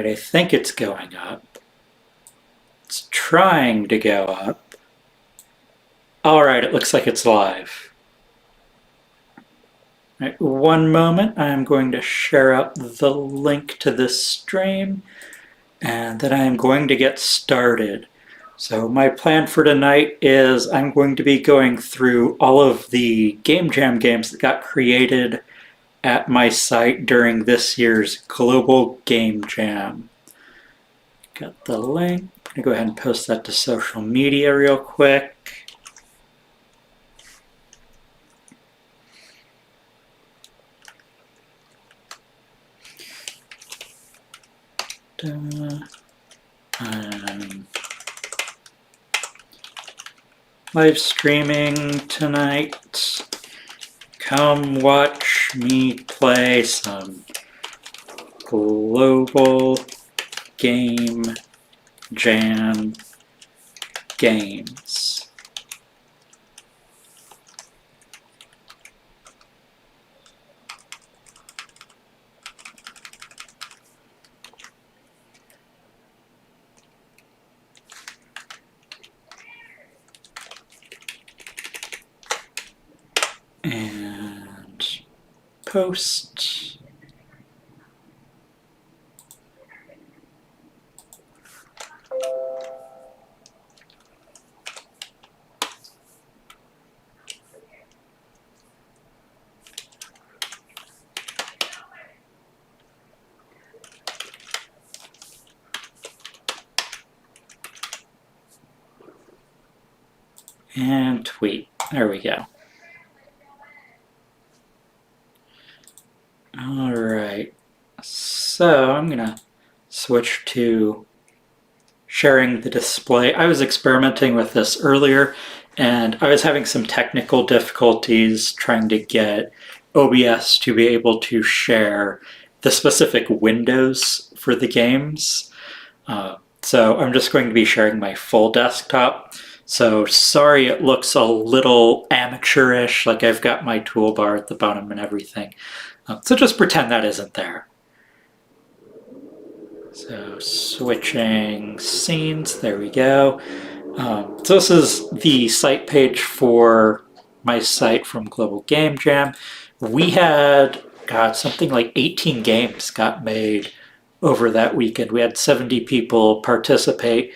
Alright, I think it's going up. It's trying to go up. Alright, it looks like it's live. Right, one moment, I'm going to share out the link to this stream, and then I am going to get started. So my plan for tonight is I'm going to be going through all of the Game Jam games that got created at my site during this year's Global Game Jam. Got the link. I'm going to go ahead and post that to social media real quick. Live streaming tonight. Come watch me play some Global Game Jam games. And post. And tweet. There we go. All right, so I'm gonna switch to sharing the display. I was experimenting with this earlier, and I was having some technical difficulties trying to get OBS to be able to share the specific windows for the games. So I'm just going to be sharing my full desktop. So sorry it looks a little amateurish, like I've got my toolbar at the bottom and everything. So just pretend that isn't there. So switching scenes, there we go. So this is the site page for my site from Global Game Jam. We had, something like 18 games got made over that weekend. We had 70 people participate.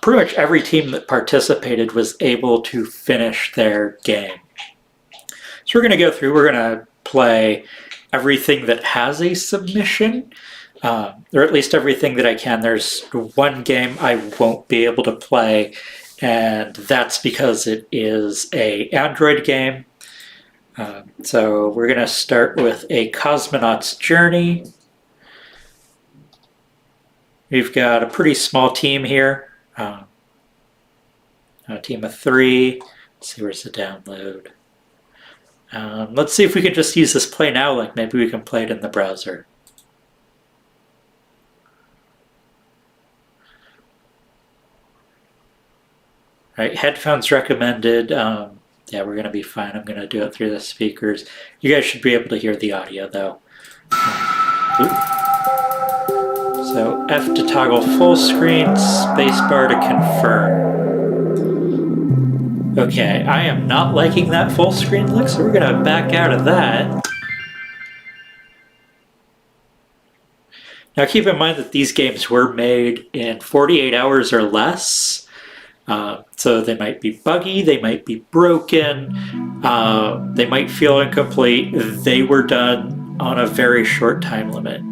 Pretty much every team that participated was able to finish their game. So we're going to go through, we're going to play everything that has a submission, or at least everything that I can. There's one game I won't be able to play, and that's because it is an Android game. So we're going to start with a Cosmonauts Journey. We've got a pretty small team here. A team of 3. Let's see, where's the download? Let's see if we can just use this play now link. Maybe we can play it in the browser. All right, headphones recommended. Yeah, we're going to be fine. I'm going to do it through the speakers. You guys should be able to hear the audio, though. So F to toggle full screen, spacebar to confirm. Okay, I am not liking that full screen look, so we're going to back out of that. Now keep in mind that these games were made in 48 hours or less. So they might be buggy, they might be broken, they might feel incomplete. They were done on a very short time limit.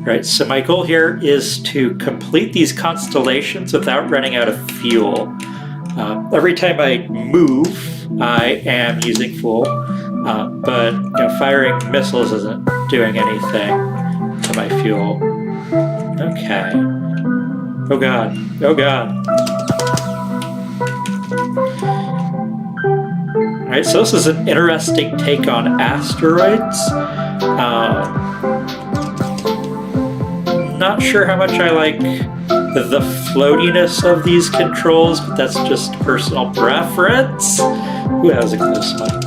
Right, so my goal here is to complete these constellations without running out of fuel. Every time I move, I am using fuel, but firing missiles isn't doing anything to my fuel. Okay. Oh god. Oh god. Alright, so this is an interesting take on asteroids. Not sure how much I like the floatiness of these controls, but that's just personal preference. Ooh, that was a close one.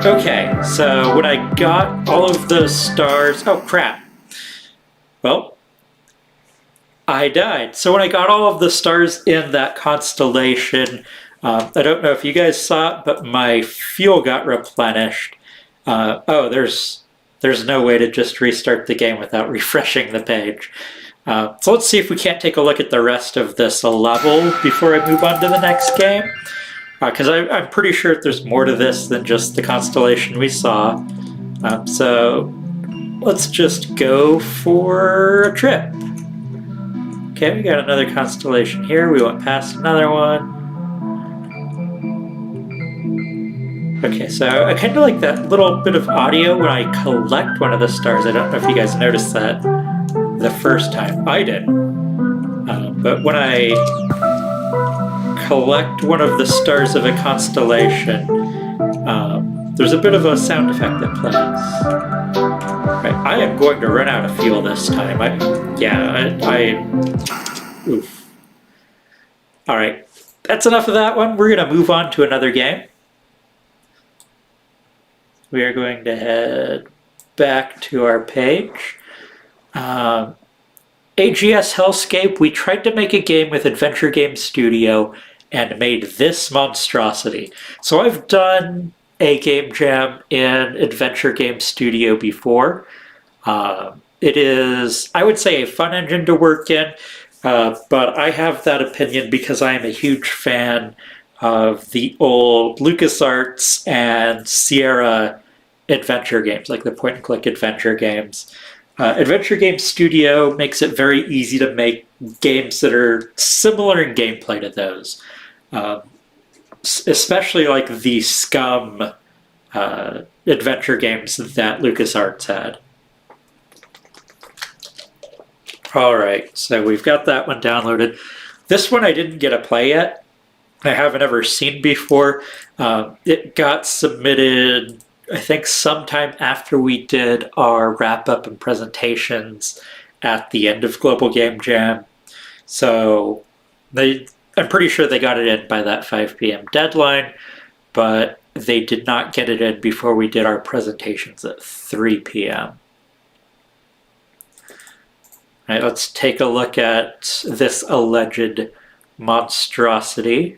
Okay, so when I got all of those stars... Oh, crap. Well, I died. So when I got all of the stars in that constellation, I don't know if you guys saw it, but my fuel got replenished. There's no way to just restart the game without refreshing the page. So let's see if we can't take a look at the rest of this level before I move on to the next game. Because I'm pretty sure there's more to this than just the constellation we saw. So let's just go for a trip. Okay, we got another constellation here. We went past another one. Okay, so I kind of like that little bit of audio when I collect one of the stars. I don't know if you guys noticed that the first time. I did. But when I collect one of the stars of a constellation, there's a bit of a sound effect that plays. Right, I am going to run out of fuel this time. Oof. Alright, that's enough of that one. We're going to move on to another game. We are going to head back to our page. Ags Hellscape, we tried to make a game with Adventure Game Studio and made this monstrosity. So I've done a game jam in Adventure Game Studio before. It is, I would say, a fun engine to work in, but I have that opinion because I am a huge fan of the old LucasArts and Sierra adventure games, like the point-and-click adventure games. Adventure Game Studio makes it very easy to make games that are similar in gameplay to those. Especially like the Scum adventure games that LucasArts had. Alright, so we've got that one downloaded. This one I didn't get to play yet. I haven't ever seen before. It got submitted, I think, sometime after we did our wrap-up and presentations at the end of Global Game Jam. So I'm pretty sure they got it in by that 5 p.m. deadline, but they did not get it in before we did our presentations at 3 p.m. All right, let's take a look at this alleged monstrosity.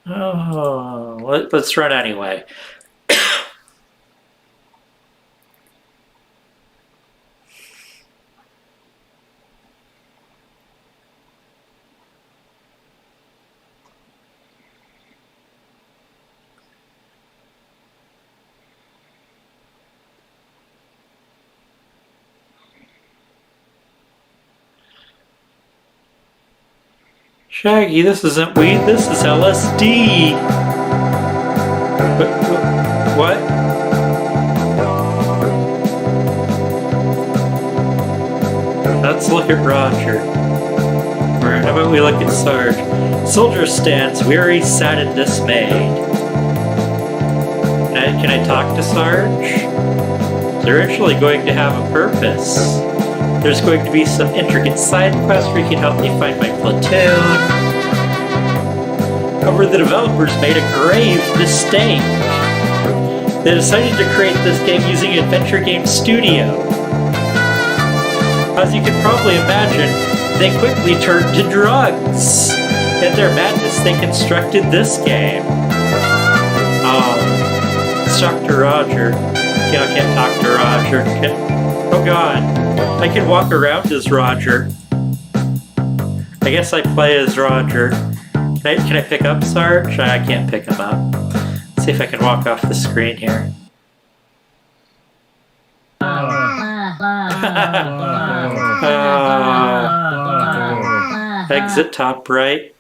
Oh, let's run anyway. Shaggy, this isn't weed, this is LSD! What? Let's look at Roger. Or how about we look at Sarge? Soldier stands weary, sad, and dismayed. Can I talk to Sarge? They're actually going to have a purpose. There's going to be some intricate side quests where you can help me find my platoon. However, the developers made a grave mistake. They decided to create this game using Adventure Game Studio. As you can probably imagine, they quickly turned to drugs. In their madness, they constructed this game. Oh, it's Dr. Roger. I can't talk to Roger. Oh god. I can walk around as Roger. I guess I play as Roger. Can I pick up Sarge? I can't pick him up. Let's see if I can walk off the screen here. Exit top right.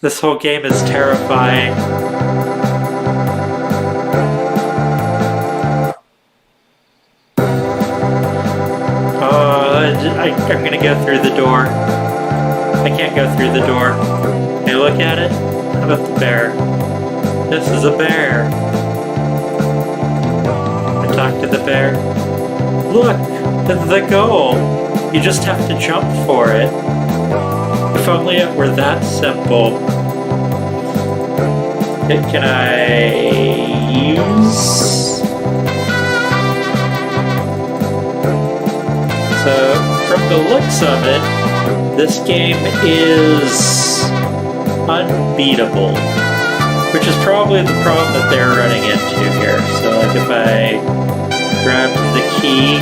This whole game is terrifying. I'm gonna go through the door. I can't go through the door. Can I look at it? How about the bear? This is a bear. I talk to the bear. Look, the goal. You just have to jump for it. If only it were that simple. Can I use... So, from the looks of it, this game is unbeatable, which is probably the problem that they're running into here. So, like, if I grab the key...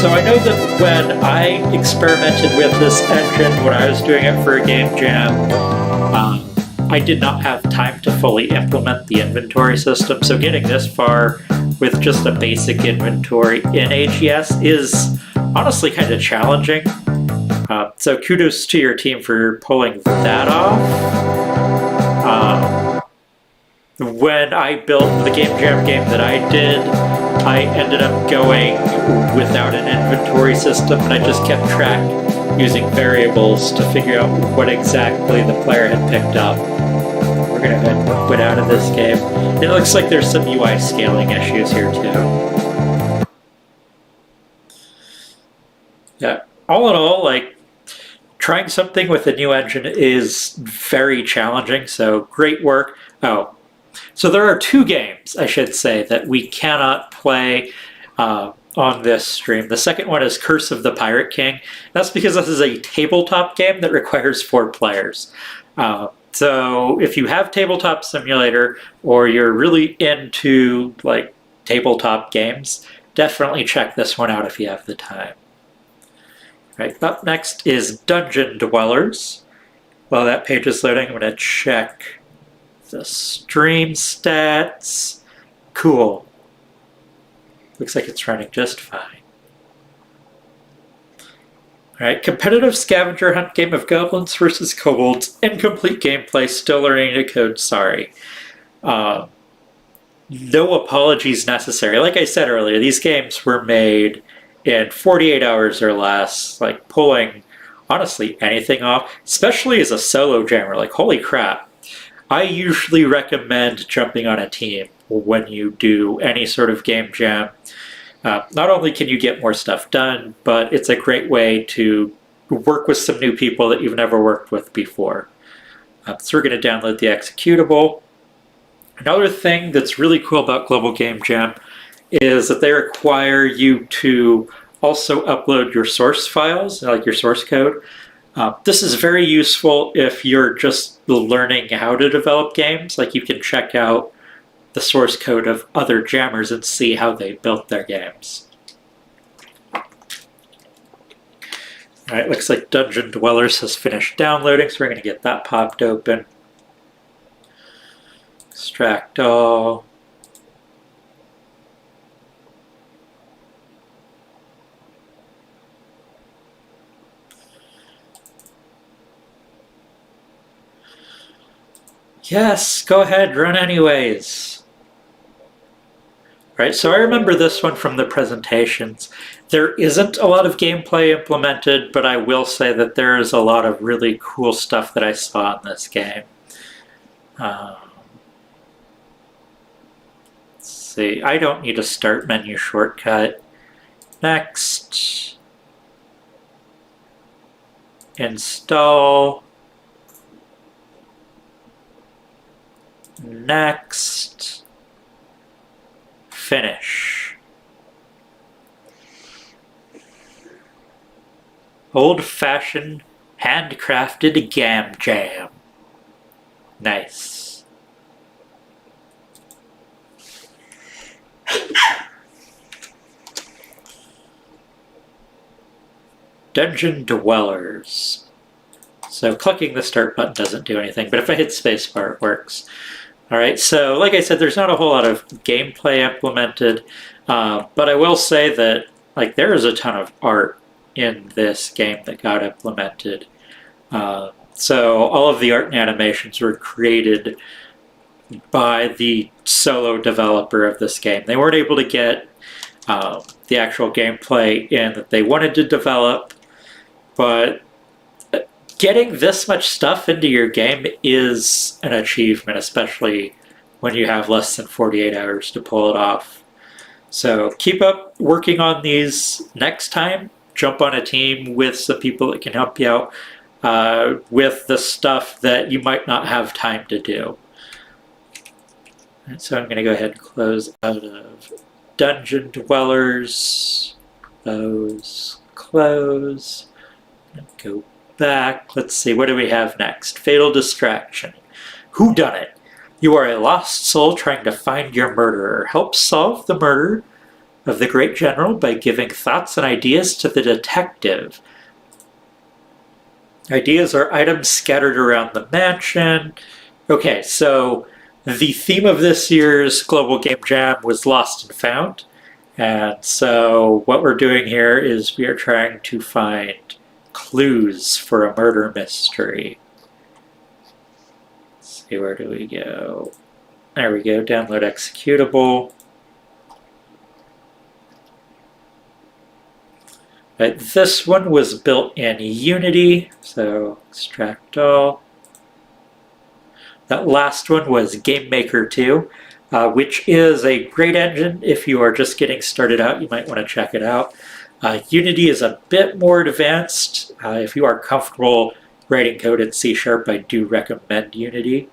So I know that when I experimented with this engine, when I was doing it for a game jam, I did not have time to fully implement the inventory system, so getting this far with just a basic inventory in AGS is honestly kind of challenging. So kudos to your team for pulling that off. When I built the Game Jam game that I did, I ended up going without an inventory system, and I just kept track using variables to figure out what exactly the player had picked up. We're going to go ahead and quit out of this game. It looks like there's some UI scaling issues here too. Yeah, all in all, like, trying something with a new engine is very challenging, so great work. Oh, so there are 2 games, I should say, that we cannot play on this stream. The second one is Curse of the Pirate King. That's because this is a tabletop game that requires 4 players. So if you have Tabletop Simulator, or you're really into like tabletop games, definitely check this one out if you have the time. Right, up next is Dungeon Dwellers. While that page is loading, I'm going to check the stream stats. Cool. Looks like it's running just fine. Alright, competitive scavenger hunt game of goblins versus kobolds. Incomplete gameplay, still learning to code, sorry. No apologies necessary. Like I said earlier, these games were made in 48 hours or less, like pulling, honestly, anything off, especially as a solo jammer. Like, holy crap. I usually recommend jumping on a team when you do any sort of game jam. Not only can you get more stuff done, but it's a great way to work with some new people that you've never worked with before. So we're going to download the executable. Another thing that's really cool about Global Game Jam is that they require you to also upload your source files, like your source code. This is very useful if you're just learning how to develop games. Like, you can check out the source code of other jammers and see how they built their games. Alright, looks like Dungeon Dwellers has finished downloading, so we're going to get that popped open. Extract all. Yes, go ahead, run anyways. Right, so I remember this one from the presentations. There isn't a lot of gameplay implemented, but I will say that there is a lot of really cool stuff that I saw in this game. Let's see, I don't need a start menu shortcut. Next. Install. Next. Finish. Old-fashioned, handcrafted gam jam. Nice. Dungeon Dwellers. So clicking the start button doesn't do anything, but if I hit spacebar, it works. Alright, so like I said, there's not a whole lot of gameplay implemented, but I will say that there is a ton of art in this game that got implemented. So all of the art and animations were created by the solo developer of this game. They weren't able to get the actual gameplay in that they wanted to develop, but getting this much stuff into your game is an achievement, especially when you have less than 48 hours to pull it off. So keep up working on these next time. Jump on a team with some people that can help you out with the stuff that you might not have time to do. And so I'm going to go ahead and close out of Dungeon Dwellers. Close. Go back. Let's see, what do we have next? Fatal Distraction. Whodunit? You are a lost soul trying to find your murderer. Help solve the murder of the great general by giving thoughts and ideas to the detective. Ideas are items scattered around the mansion. Okay, so the theme of this year's Global Game Jam was Lost and Found. And so what we're doing here is we are trying to find clues for a murder mystery. Let's see, where do we go? There we go, download executable. Right, this one was built in Unity, so extract all. That last one was Game Maker 2, which is a great engine. If you are just getting started out, you might want to check it out. Unity is a bit more advanced. If you are comfortable writing code in C#, I do recommend Unity.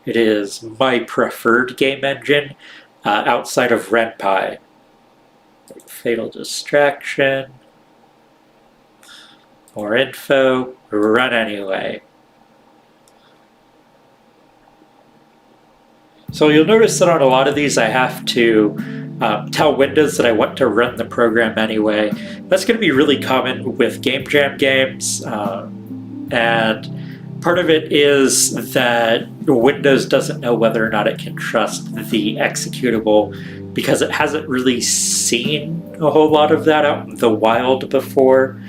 It is my preferred game engine outside of RenPy. Fatal Distraction. More info. Run anyway. So you'll notice that on a lot of these I have to tell Windows that I want to run the program anyway. That's going to be really common with Game Jam games. And part of it is that Windows doesn't know whether or not it can trust the executable because it hasn't really seen a whole lot of that out in the wild before.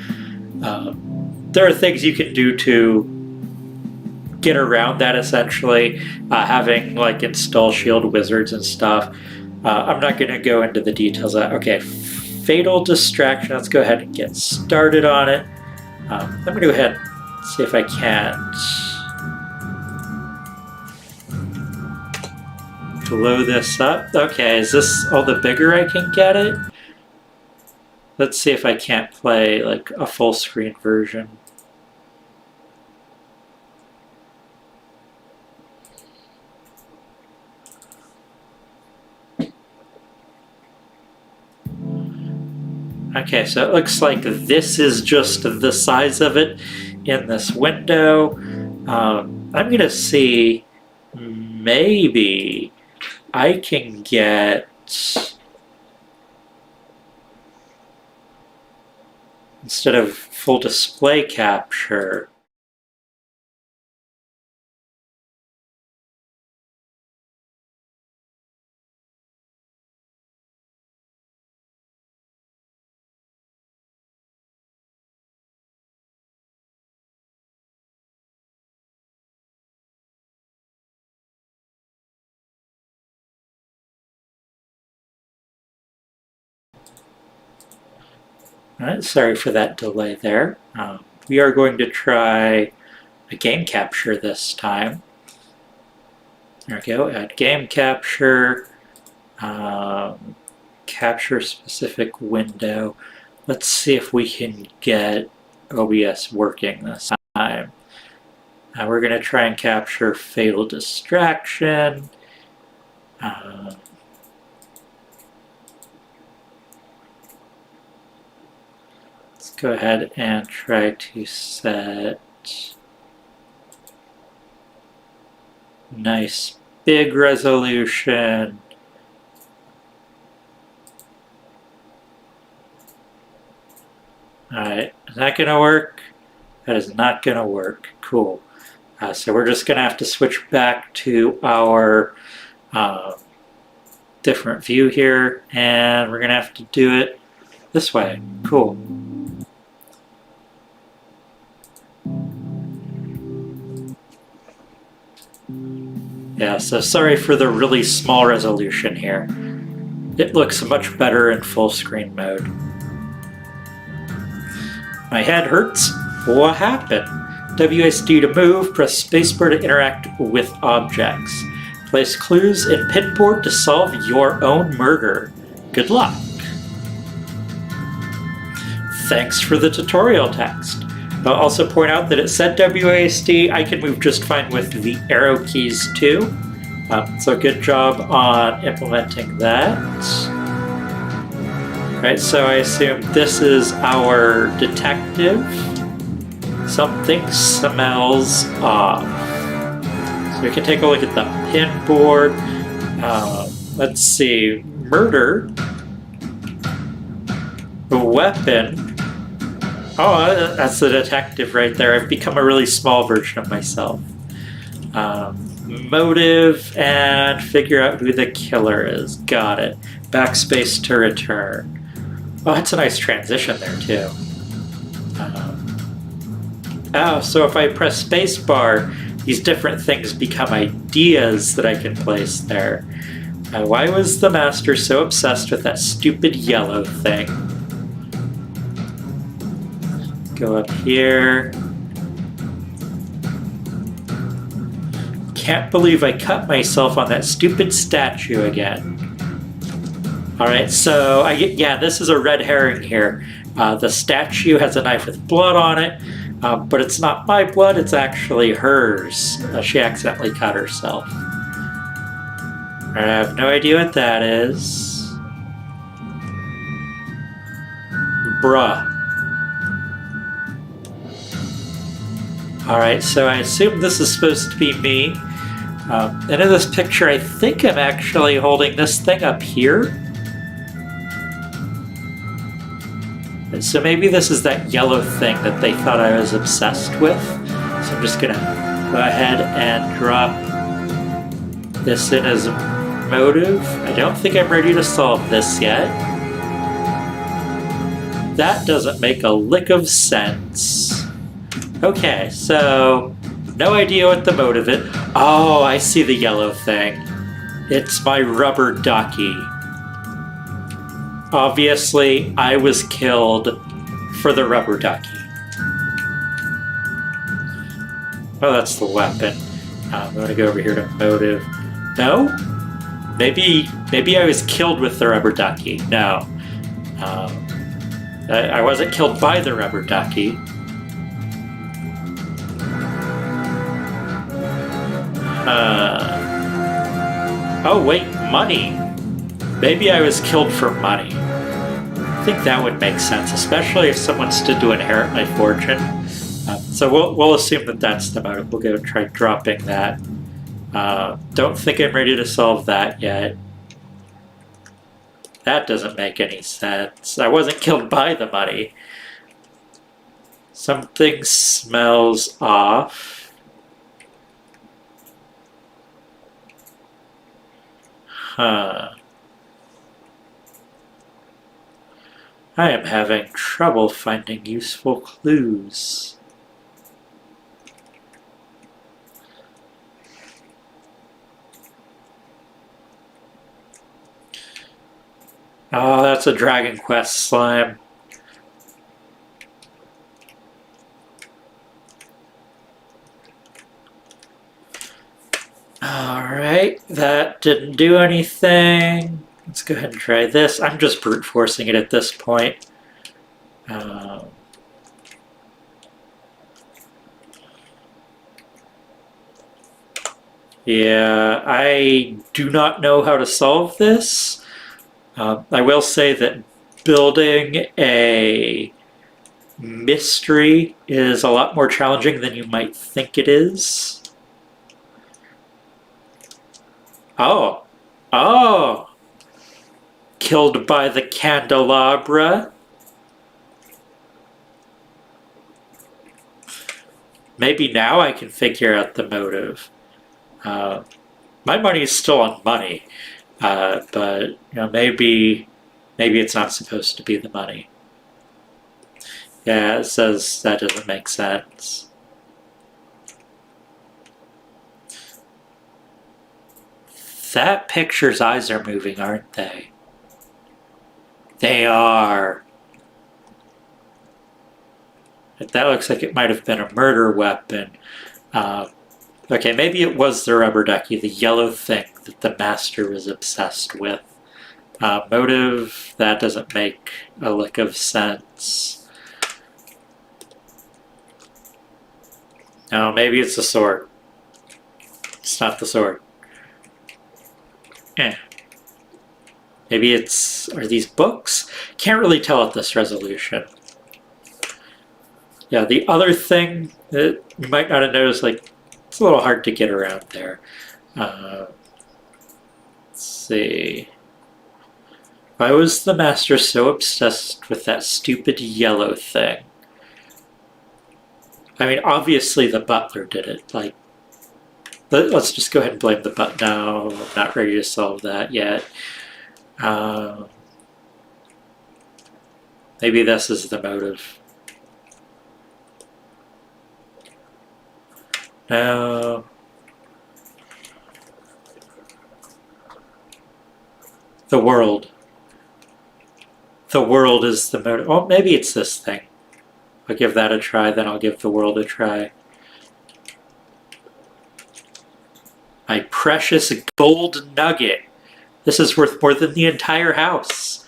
There are things you can do to get around that, essentially, having like install shield wizards and stuff. I'm not going to go into the details of that. Okay, Fatal Distraction. Let's go ahead and get started on it. I'm going to go ahead and see if I can't blow this up. Okay, is this all the bigger I can get it? Let's see if I can't play like a full screen version. Okay, so it looks like this is just the size of it in this window. I'm going to see, maybe I can get, instead of full display capture, Alright, sorry for that delay there. We are going to try a game capture this time. There we go, add game capture, capture specific window. Let's see if we can get OBS working this time. We're going to try and capture Fatal Distraction. Go ahead and try to set nice big resolution. Alright, is that going to work? That is not going to work. Cool. So we're just going to have to switch back to our different view here, and we're going to have to do it this way. Cool. Yeah, so sorry for the really small resolution here. It looks much better in full screen mode. My head hurts. What happened? WSD to move, press spacebar to interact with objects. Place clues in pinboard to solve your own murder. Good luck. Thanks for the tutorial text. I'll also point out that it said WASD. I can move just fine with the arrow keys too. So good job on implementing that. Right, so I assume this is our detective. Something smells off. So we can take a look at the pin board. Let's see, murder. A weapon. Oh, that's the detective right there. I've become a really small version of myself. Motive and figure out who the killer is. Got it. Backspace to return. Oh, that's a nice transition there, too. Oh, so if I press spacebar, these different things become ideas that I can place there. Why was the master so obsessed with that stupid yellow thing? Go up here. Can't believe I cut myself on that stupid statue again. Alright, so yeah, this is a red herring here. The statue has a knife with blood on it, but it's not my blood, it's actually hers. She accidentally cut herself. I have no idea what that is. Bruh. Alright, so I assume this is supposed to be me. And in this picture, I think I'm actually holding this thing up here. So maybe this is that yellow thing that they thought I was obsessed with. So I'm just gonna go ahead and drop this in as a motive. I don't think I'm ready to solve this yet. That doesn't make a lick of sense. Okay, so no idea what the motive is. Oh, I see the yellow thing. It's my rubber ducky. Obviously, I was killed for the rubber ducky. Oh, that's the weapon. I'm going to go over here to motive. No? Maybe I was killed with the rubber ducky. No. I wasn't killed by the rubber ducky. Oh, wait, money. Maybe I was killed for money. I think that would make sense, especially if someone stood to inherit my fortune. So we'll assume that that's the motive. We'll go try dropping that. Don't think I'm ready to solve that yet. That doesn't make any sense. I wasn't killed by the money. Something smells off. Huh. I am having trouble finding useful clues. Oh, that's a Dragon Quest slime. Alright, that didn't do anything. Let's go ahead and try this. I'm just brute forcing it at this point. Yeah, I do not know how to solve this. I will say that building a mystery is a lot more challenging than you might think it is. Oh. Oh! Killed by the candelabra. Maybe now I can figure out the motive. My money is still on money, but you know, maybe it's not supposed to be the money. Yeah, it says that doesn't make sense. That picture's eyes are moving, aren't they? They are. That looks like it might have been a murder weapon. Okay, maybe it was the rubber ducky, the yellow thing that the master was obsessed with. Motive, that doesn't make a lick of sense. No, maybe it's the sword. It's not the sword. Maybe are these books? Can't really tell at this resolution. Yeah, the other thing that you might not have noticed, like, it's a little hard to get around there. Let's see. Why was the master so obsessed with that stupid yellow thing? I mean, obviously the butler did it. Like, let's just go ahead and blame the butler. No, I'm not ready to solve that yet. Maybe this is the motive. No. The world. The world is the motive. Oh, maybe it's this thing. I'll give that a try, then I'll give the world a try. My precious gold nugget. This is worth more than the entire house.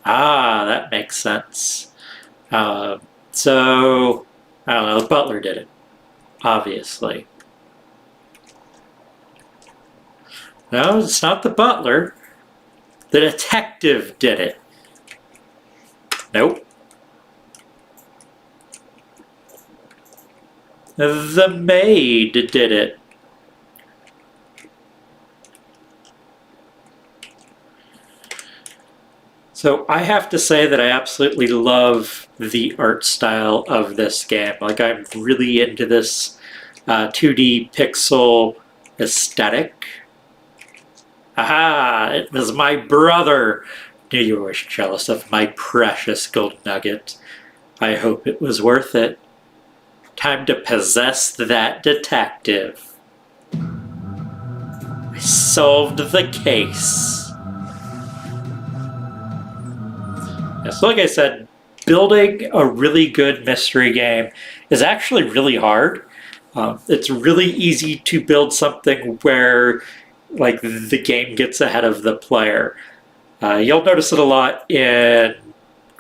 Ah, that makes sense. So, I don't know, the butler did it. Obviously. No, it's not the butler. The detective did it. Nope. The maid did it. So I have to say that I absolutely love the art style of this game. Like, I'm really into this 2D pixel aesthetic. Aha! It was my brother! Knew you were jealous of my precious gold nugget. I hope it was worth it. Time to possess that detective. I solved the case. So like I said, building a really good mystery game is actually really hard. It's really easy to build something where like the game gets ahead of the player. You'll notice it a lot in,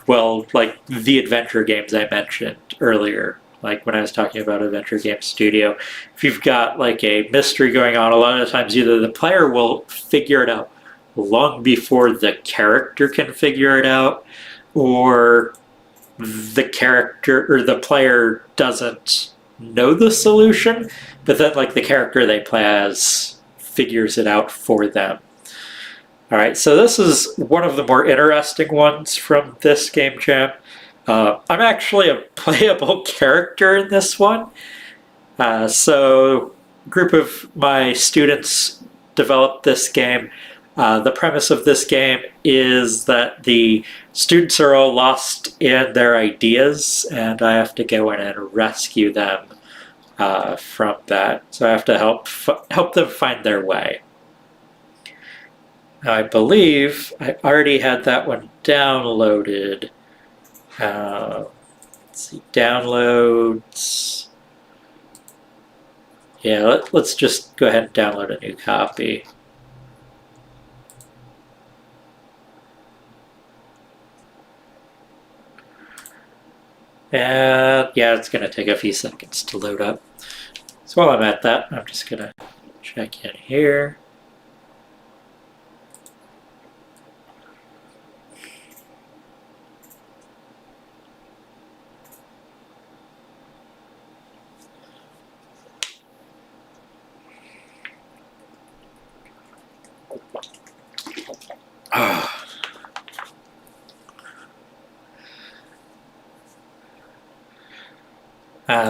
well, like the adventure games I mentioned earlier. Like when I was talking about Adventure Game Studio. If you've got like a mystery going on, a lot of times either the player will figure it out long before the character can figure it out, or the character or the player doesn't know the solution, but then like the character they play as figures it out for them. All right, so this is one of the more interesting ones from this game jam. I'm actually a playable character in this one. So a group of my students developed this game. The premise of this game is that the students are all lost in their ideas, and I have to go in and rescue them from that. So I have to help them find their way. Now, I believe I already had that one downloaded. Let's see, downloads. Yeah, let's just go ahead and download a new copy. And yeah, it's going to take a few seconds to load up. So while I'm at that, I'm just going to check in here.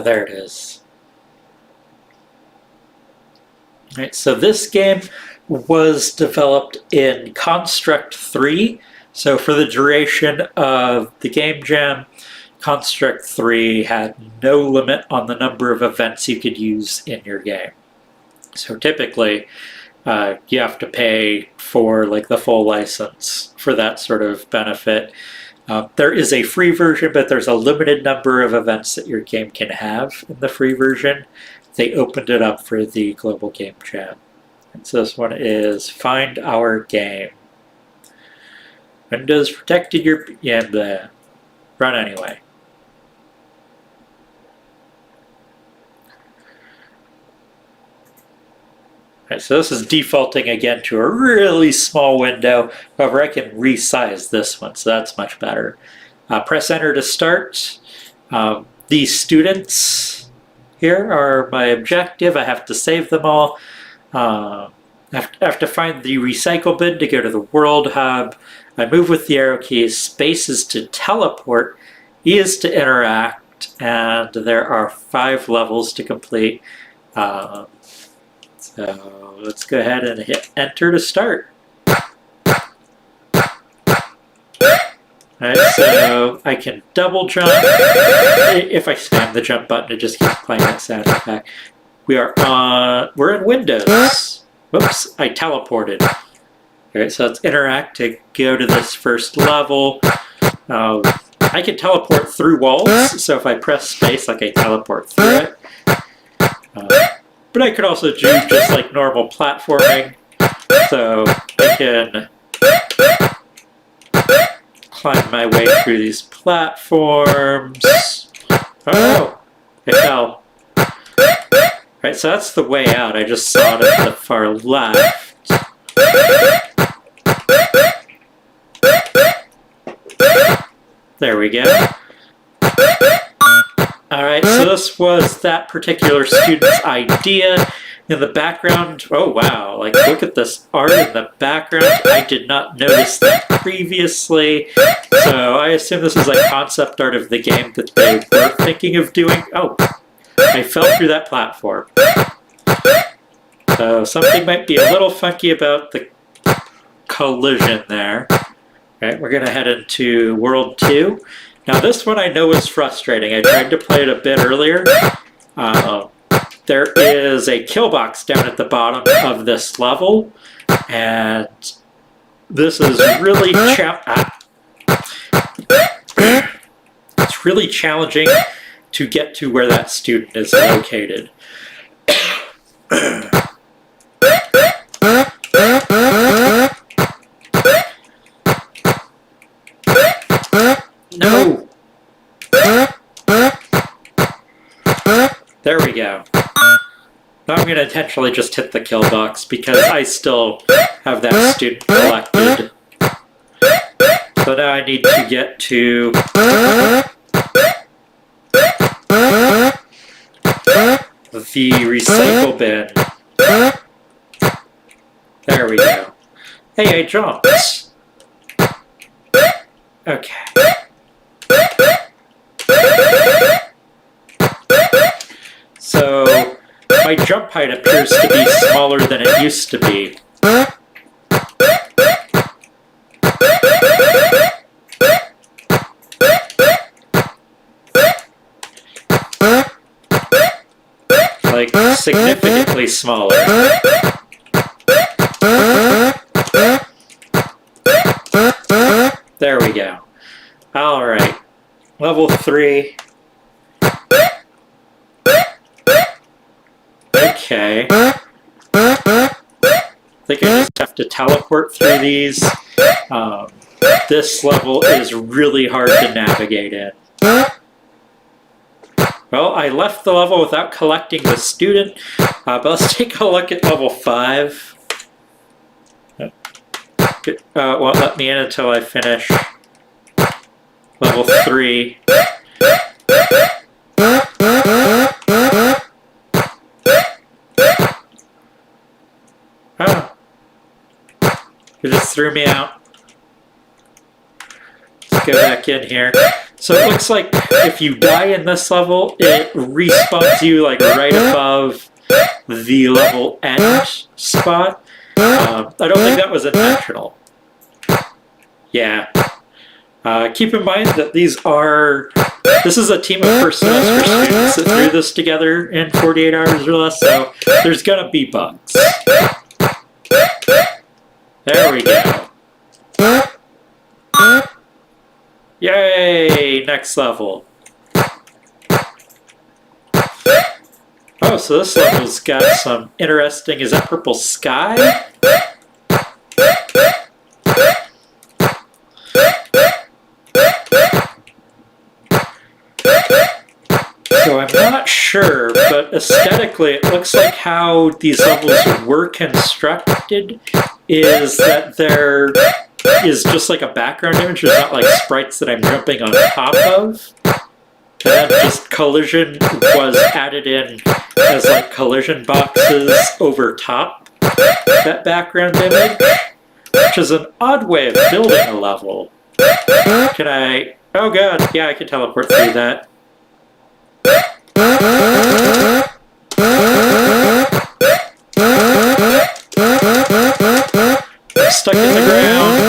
There it is. All right, so this game was developed in Construct 3. So for the duration of the game jam, Construct 3 had no limit on the number of events you could use in your game. So typically, you have to pay for like the full license for that sort of benefit. There is a free version, but there's a limited number of events that your game can have in the free version. They opened it up for the Global Game Jam. And so this one is Find Our Game. Windows protected your... Yeah, bleh. Run anyway. Alright, so this is defaulting again to a really small window. However, I can resize this one, so that's much better. Press enter to start. These students here are my objective. I have to save them all. I have to find the recycle bin to go to the world hub. I move with the arrow keys. Space is to teleport. E is to interact. And there are 5 levels to complete. So let's go ahead and hit enter to start. Alright, so I can double jump. If I spam the jump button, it just keeps playing that sound effect. We're in Windows. Whoops, I teleported. Alright, so let's interact to go to this first level. I can teleport through walls, so if I press space, like I teleport through it. But I could also do just like normal platforming. So I can climb my way through these platforms. Oh, I fell. Right, so that's the way out. I just saw it at the far left. There we go. Alright, so this was that particular student's idea. In the background, oh wow, like look at this art in the background. I did not notice that previously. So I assume this is like concept art of the game that they were thinking of doing. Oh, I fell through that platform. So something might be a little funky about the collision there. Alright, we're going to head into World 2. Now this one I know is frustrating. I tried to play it a bit earlier. There is a kill box down at the bottom of this level, and this is really it's really challenging to get to where that student is located. No! There we go. Now I'm going to intentionally just hit the kill box because I still have that student collected. So now I need to get to the recycle bin. There we go. Hey, I jumped. Okay. So my jump height appears to be smaller than it used to be. Like significantly smaller. There we go. Alright. Level 3. Okay. I think I just have to teleport through these. This level is really hard to navigate in. Well, I left the level without collecting the student, but let's take a look at level 5. Won't let me in until I finish level 3. Oh. It just threw me out. Let's go back in here. So it looks like if you die in this level, it respawns you like right above the level end spot. I don't think that was intentional. Yeah. Keep in mind that this is a team of first semester students that threw this together in 48 hours or less, so there's gonna be bugs. There we go. Yay! Next level. Oh, so this level's got some interesting... Is that purple sky? So I'm not sure, but aesthetically it looks like how these levels were constructed is that there is just like a background image. There's not like sprites that I'm jumping on top of. And just collision was added in as like collision boxes over top that background image, which is an odd way of building a level. Can I... Oh god, yeah, I can teleport through that. I'm stuck in the ground.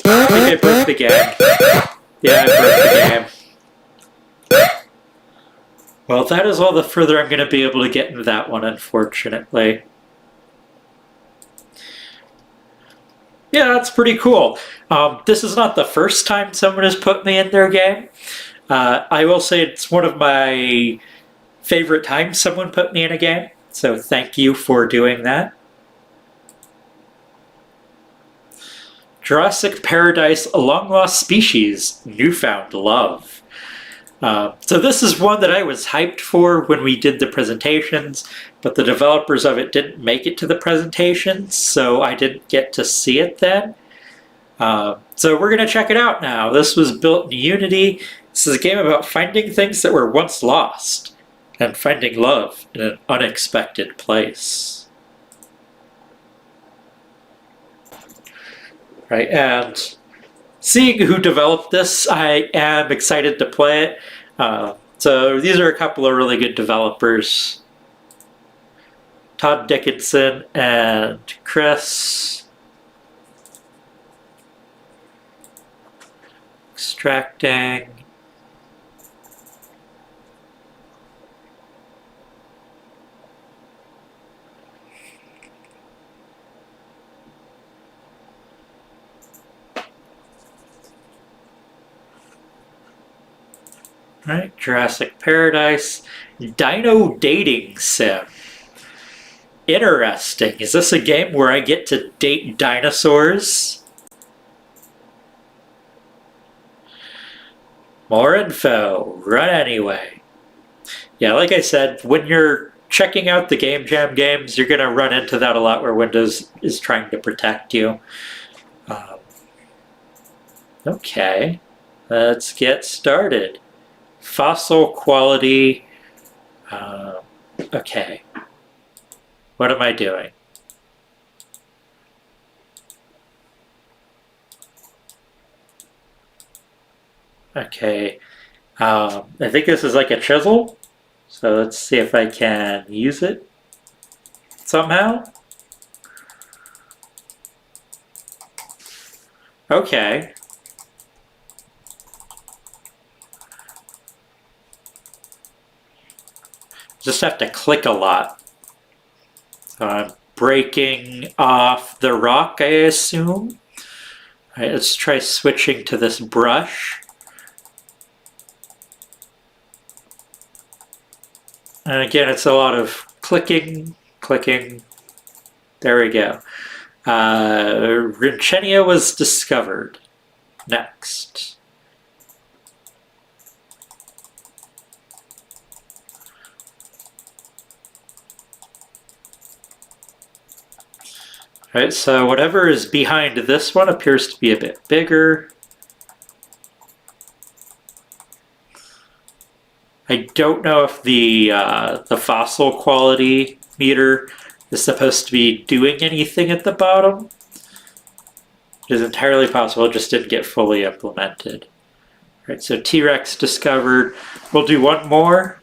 I think I broke the game. Yeah, I broke the game. Well, that is all the further I'm going to be able to get into that one, unfortunately. Yeah, that's pretty cool. This is not the first time someone has put me in their game. I will say it's one of my favorite times someone put me in a game, so thank you for doing that. Jurassic Paradise, A Long Lost Species, Newfound Love. So this is one that I was hyped for when we did the presentations, but the developers of it didn't make it to the presentations, so I didn't get to see it then. So we're going to check it out now. This was built in Unity. This is a game about finding things that were once lost and finding love in an unexpected place. Right, and seeing who developed this, I am excited to play it. So these are a couple of really good developers. Todd Dickinson and Chris. Extracting. Right, Jurassic Paradise. Dino Dating Sim. Interesting. Is this a game where I get to date dinosaurs? More info. Run anyway. Yeah, like I said, when you're checking out the Game Jam games, you're going to run into that a lot where Windows is trying to protect you. Okay, let's get started. Fossil quality. Okay. What am I doing? Okay. I think this is like a chisel. So let's see if I can use it somehow. Okay. Just have to click a lot. So I'm breaking off the rock, I assume. All right, let's try switching to this brush. And again, it's a lot of clicking, clicking. There we go. Rinchenia was discovered. Next. Alright, so whatever is behind this one appears to be a bit bigger. I don't know if the fossil quality meter is supposed to be doing anything at the bottom. It is entirely possible, it just didn't get fully implemented. Alright, so T-Rex discovered. We'll do one more.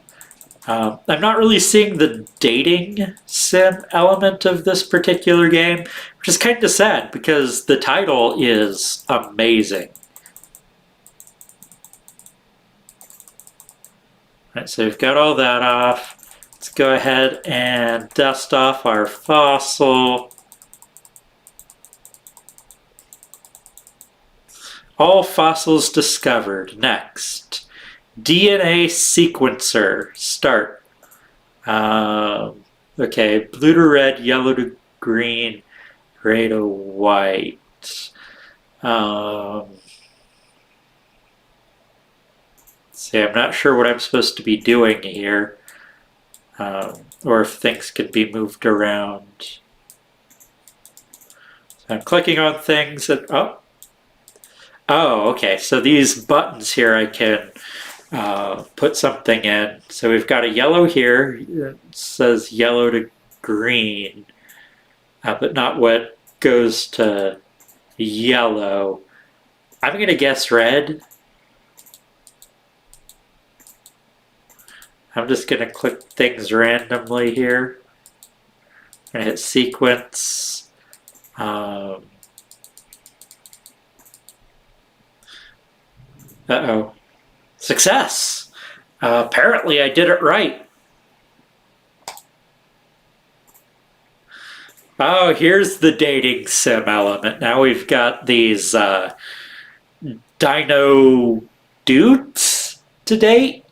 I'm not really seeing the dating sim element of this particular game, which is kind of sad because the title is amazing. Right, so we've got all that off. Let's go ahead and dust off our fossil. All fossils discovered. Next. DNA sequencer. Start. Okay, blue to red, yellow to green, gray to white. See, I'm not sure what I'm supposed to be doing here, or if things could be moved around. So I'm clicking on things and oh, okay. So these buttons here, I can put something in. So we've got a yellow here. It says yellow to green, but not what goes to yellow. I'm going to guess red. I'm just going to click things randomly here. I'm going to hit sequence. Uh-oh. Success! Apparently I did it right. Oh, here's the dating sim element. Now we've got these dino dudes to date.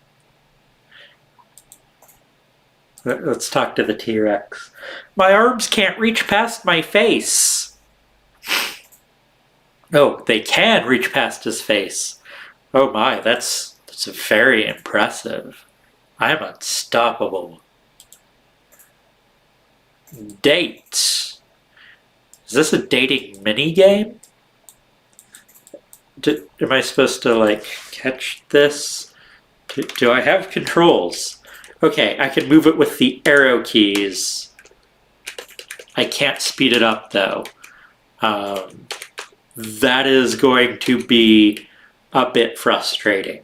Let's talk to the T-Rex. My arms can't reach past my face. Oh, they can reach past his face. Oh my, that's very impressive. I'm unstoppable. Date. Is this a dating mini game? Am I supposed to like catch this? Do I have controls? Okay, I can move it with the arrow keys. I can't speed it up though. That is going to be a bit frustrating.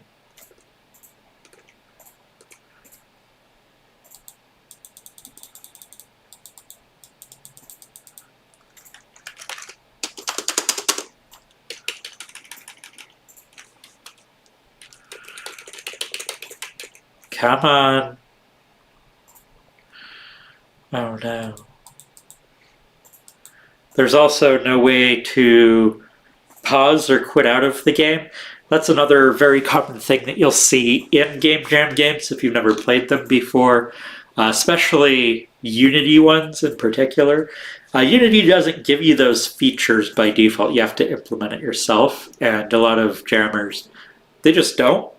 Come on. Oh no. There's also no way to pause or quit out of the game. That's another very common thing that you'll see in Game Jam games if you've never played them before, especially Unity ones in particular. Unity doesn't give you those features by default. You have to implement it yourself, and a lot of jammers, they just don't.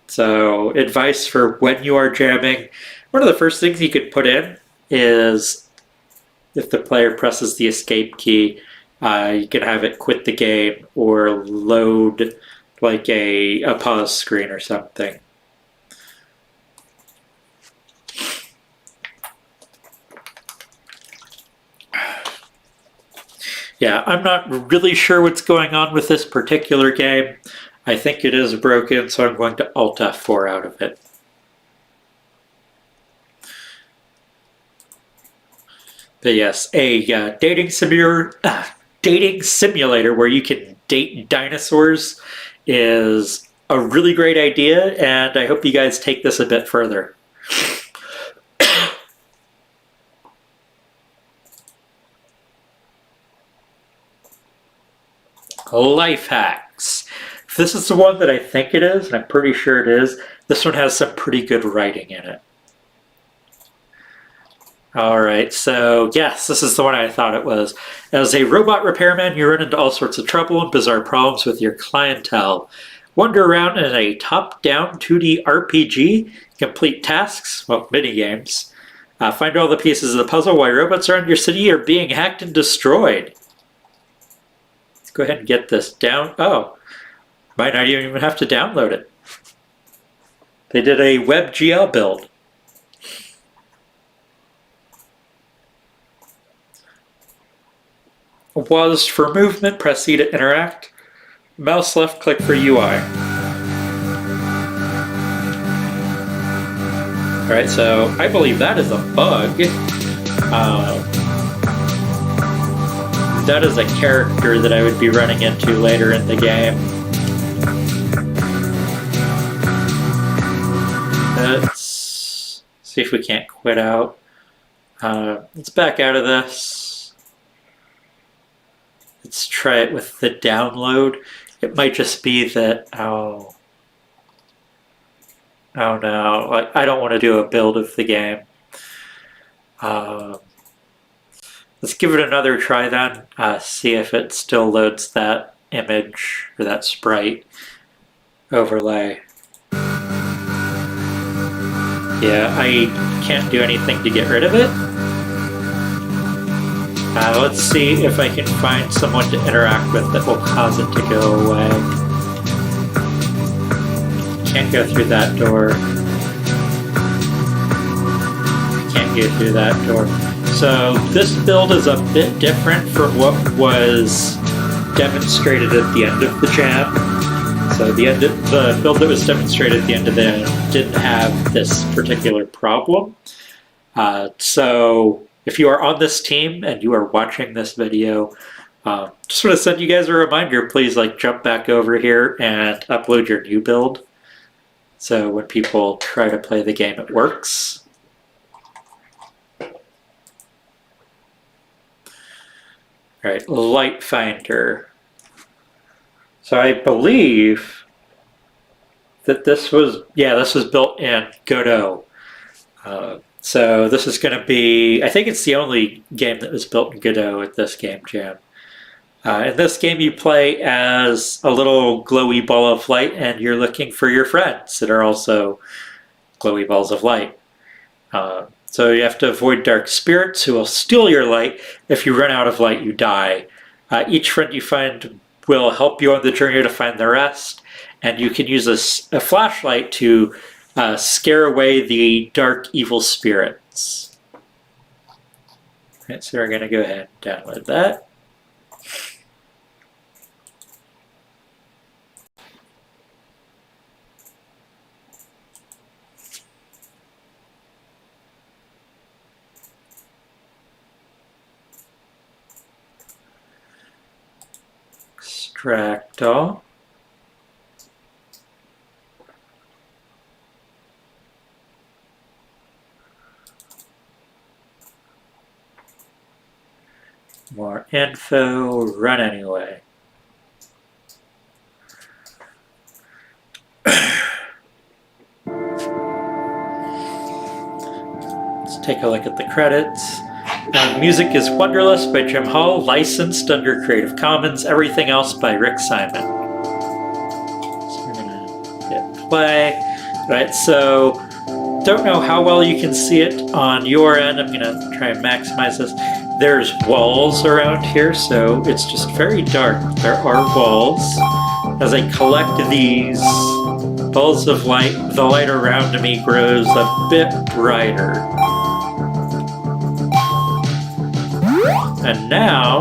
So advice for when you are jamming, one of the first things you could put in is if the player presses the escape key, you can have it quit the game or load like a pause screen or something. Yeah, I'm not really sure what's going on with this particular game. I think it is broken, so I'm going to Alt F4 out of it. But yes, a dating simulator where you can date dinosaurs is a really great idea, and I hope you guys take this a bit further. Life hacks. If this is the one that I think it is, and I'm pretty sure it is, this one has some pretty good writing in it. Alright, so yes, this is the one I thought it was. As a robot repairman, you run into all sorts of trouble and bizarre problems with your clientele. Wander around in a top-down 2D RPG, complete tasks, well, mini-games. Find all the pieces of the puzzle while robots around your city are being hacked and destroyed. Let's go ahead and get this down. Oh, might not even have to download it. They did a WebGL build. Was for movement, press C to interact. Mouse left click for UI. Alright, so I believe that is a bug. That is a character that I would be running into later in the game. Let's see if we can't quit out. Let's back out of this. Let's try it with the download. It might just be that, oh no, I don't want to do a build of the game. Let's give it another try then. See if it still loads that image or that sprite overlay. Yeah, I can't do anything to get rid of it. Let's see if I can find someone to interact with that will cause it to go away. Can't go through that door. Can't go through that door. So this build is a bit different from what was demonstrated at the end of the jam. So the build that was demonstrated at the end of the didn't have this particular problem. So if you are on this team and you are watching this video, just want to send you guys a reminder, please jump back over here and upload your new build. So when people try to play the game, it works. All right, Light Finder. So I believe that this was built in Godot. So this is going to be, I think it's the only game that was built in Godot at this game jam. In this game you play as a little glowy ball of light and you're looking for your friends that are also glowy balls of light. So you have to avoid dark spirits who will steal your light. If you run out of light, you die. Each friend you find will help you on the journey to find the rest, and you can use a flashlight to scare away the dark evil spirits. Okay, so we're going to go ahead and download that. Extract all. More info, run anyway. Let's take a look at the credits. Music is Wonderless by Jim Hall, licensed under Creative Commons. Everything else by Rick Simon. So we're gonna hit play. Right, so don't know how well you can see it on your end. I'm gonna try and maximize this. There's walls around here, so it's just very dark. There are walls. As I collect these balls of light, the light around me grows a bit brighter. And now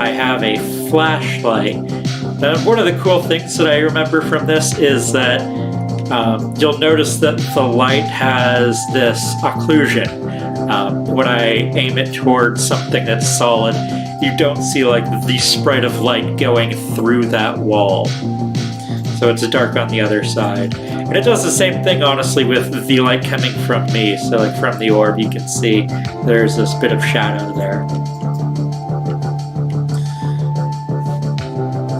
I have a flashlight. And one of the cool things that I remember from this is that you'll notice that the light has this occlusion. When I aim it towards something that's solid, you don't see the sprite of light going through that wall. So it's dark on the other side. And it does the same thing, honestly, with the light coming from me. So from the orb, you can see there's this bit of shadow there.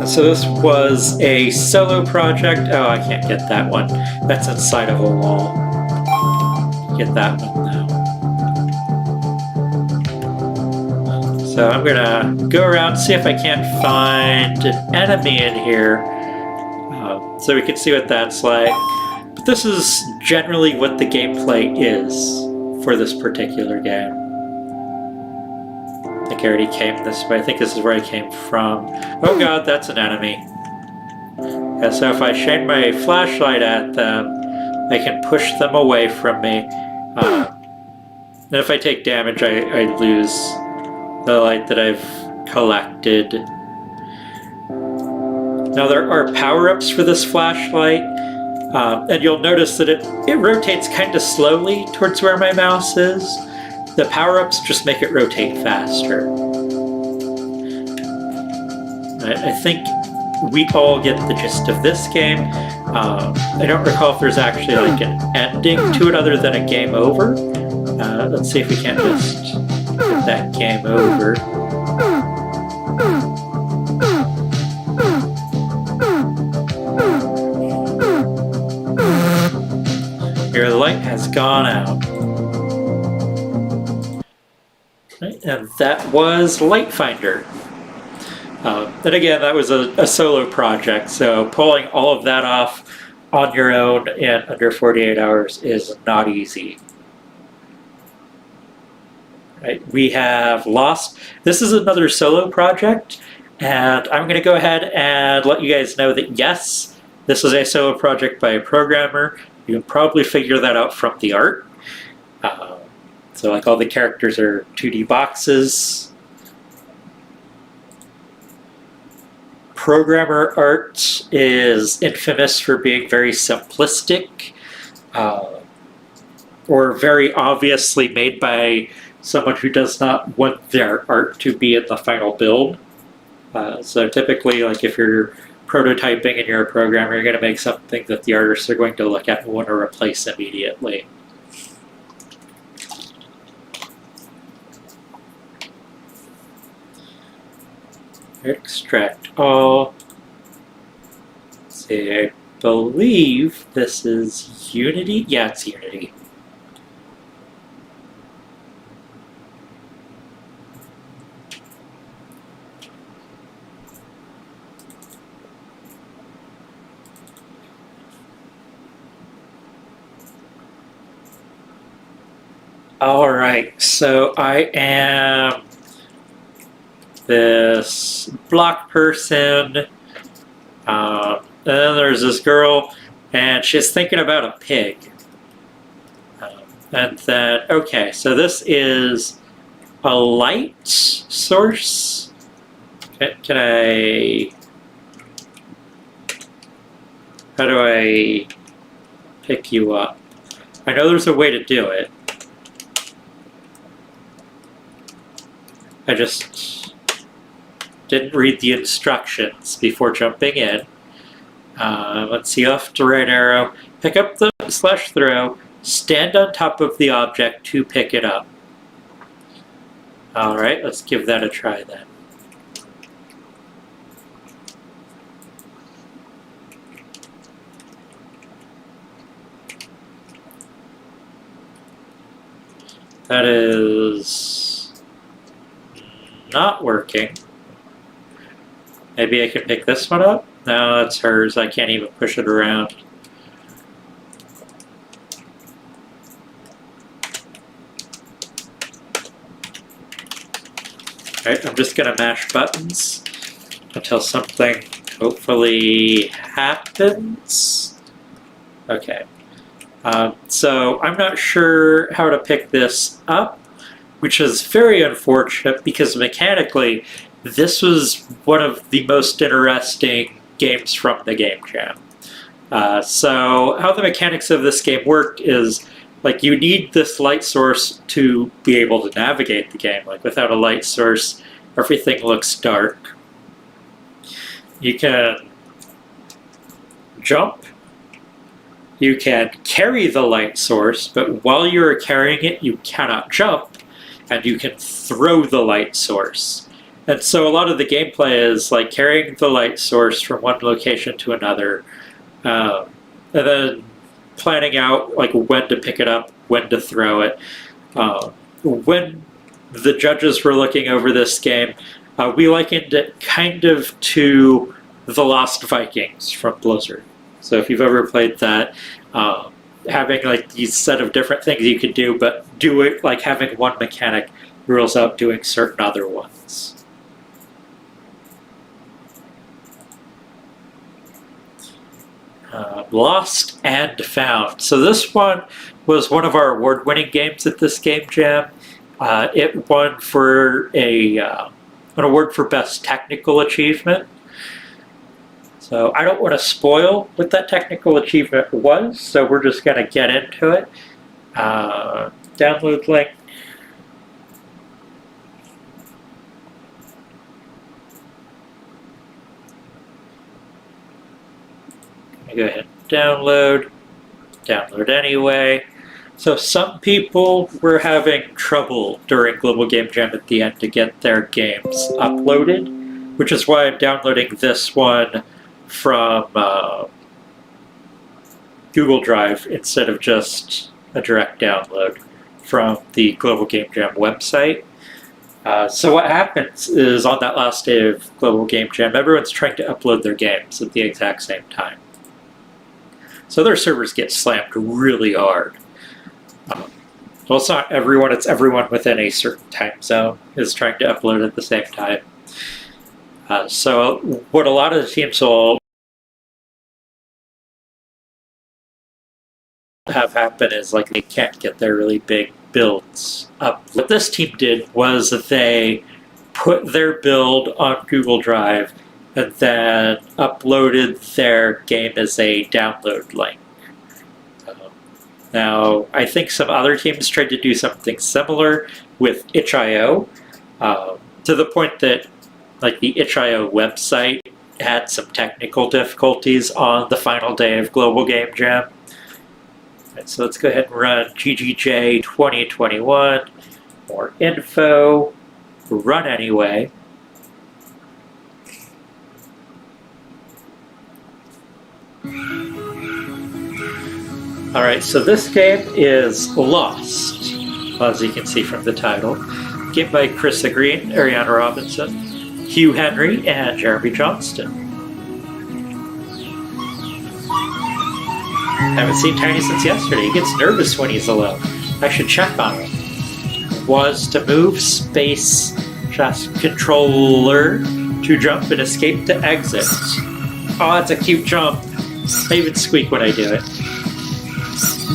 So this was a solo project. Oh, I can't get that one. That's inside of a wall. Get that one now. So I'm gonna go around, see if I can't find an enemy in here, so we can see what that's like. But this is generally what the gameplay is for this particular game. I think I already came this way. I think this is where I came from. Oh god, that's an enemy. Yeah, so if I shine my flashlight at them, I can push them away from me. And if I take damage, I lose the light that I've collected. Now there are power-ups for this flashlight, and you'll notice that it rotates kind of slowly towards where my mouse is. The power-ups just make it rotate faster. I think we all get the gist of this game. I don't recall if there's actually an ending to it other than a game over. Let's see if we can't just get that game over. Your light has gone out. Right, and that was Light Finder. And again, that was a solo project, so pulling all of that off on your own in under 48 hours is not easy. Right, we have Lost. This is another solo project, and I'm going to go ahead and let you guys know that yes, this is a solo project by a programmer. You can probably figure that out from the art. So like all the characters are 2D boxes. Programmer art is infamous for being very simplistic, or very obviously made by someone who does not want their art to be in the final build. So typically, like if you're prototyping and you're a programmer, you're going to make something that the artists are going to look at and want to replace immediately. Extract all. Let's see, I believe this is Unity. Yeah, it's Unity. All right, so I am this block person, and then there's this girl, and she's thinking about a pig. And then, okay, so this is a light source. Can I... How do I pick you up? I know there's a way to do it. I just didn't read the instructions before jumping in. Let's see, left to right arrow, pick up the slash throw, stand on top of the object to pick it up. Alright, let's give that a try then. That is not working. Maybe I can pick this one up? No, that's hers. I can't even push it around. Alright, I'm just gonna mash buttons until something hopefully happens. Okay. So I'm not sure how to pick this up, which is very unfortunate because mechanically this was one of the most interesting games from the Game Jam. So how the mechanics of this game worked is, like, you need this light source to be able to navigate the game. Like, without a light source, everything looks dark. You can jump. You can carry the light source, but while you're carrying it, you cannot jump, and you can throw the light source. And so a lot of the gameplay is like carrying the light source from one location to another, and then planning out like when to pick it up, when to throw it. When the judges were looking over this game, we likened it kind of to The Lost Vikings from Blizzard. So if you've ever played that, having like these set of different things you could do, but do it like having one mechanic rules out doing certain other ones. Lost and Found. So this one was one of our award-winning games at this Game Jam. It won for an award for Best Technical Achievement. So I don't want to spoil what that technical achievement was, so we're just going to get into it. Download link. Go ahead and download anyway. So some people were having trouble during Global Game Jam at the end to get their games uploaded, which is why I'm downloading this one from Google Drive instead of just a direct download from the Global Game Jam website. So what happens is on that last day of Global Game Jam, everyone's trying to upload their games at the exact same time. So their servers get slammed really hard. Well, it's not everyone, it's everyone within a certain time zone is trying to upload at the same time. So what a lot of the teams will have happen is like they can't get their really big builds up. What this team did was that they put their build on Google Drive and then uploaded their game as a download link. Now, I think some other teams tried to do something similar with itch.io, to the point that like the itch.io website had some technical difficulties on the final day of Global Game Jam. Right, so let's go ahead and run GGJ 2021, more info, run anyway. Alright, so this game is Lost, as you can see from the title. Game by Chris Green, Ariana Robinson, Hugh Henry, and Jeremy Johnston. Haven't seen Tiny since yesterday. He gets nervous when he's alone. I should check on him. Was to move space controller to jump and escape to exit. Oh, that's a cute jump. I even squeak when I do it.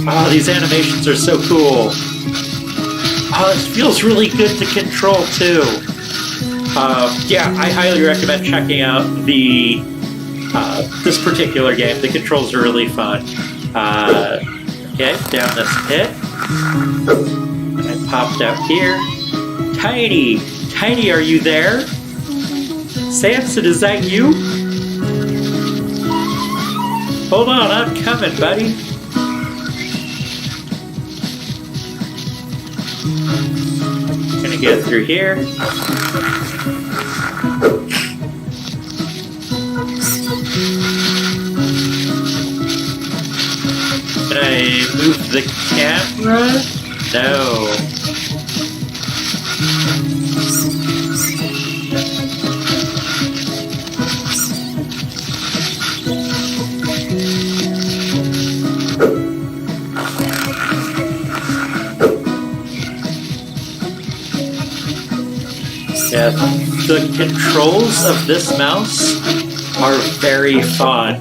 Oh, these animations are so cool. Oh, it feels really good to control too. Yeah, I highly recommend checking out the this particular game. The controls are really fun. Okay, down this pit. I popped out here. Tiny, are you there? Samson, is that you? Hold on, I'm coming, buddy. Gonna get through here. Can I move the camera? No. Yeah, the controls of this mouse are very fun.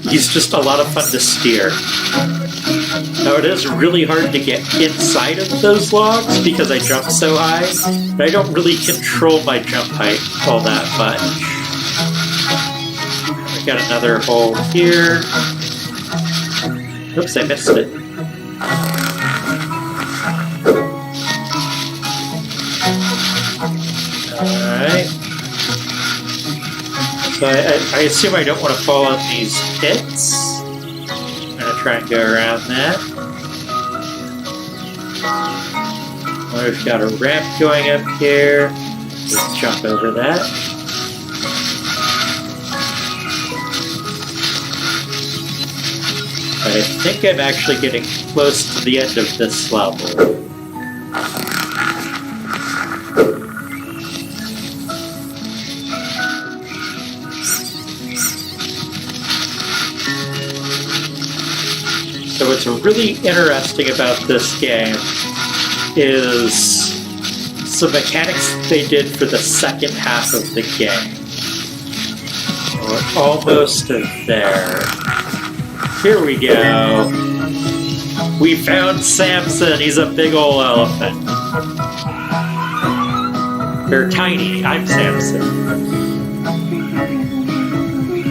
He's just a lot of fun to steer. Now it is really hard to get inside of those logs because I jump so high, but I don't really control my jump height all that much. I got another hole here. Oops, I missed it. Alright. So I assume I don't want to fall on these pits. I'm going to try and go around that. Well, we've got a ramp going up here. Let's jump over that. But I think I'm actually getting close to the end of this level. So what's really interesting about this game is some mechanics they did for the second half of the game. We're almost there. Here we go. We found Samson. He's a big old elephant. They're tiny. I'm Samson.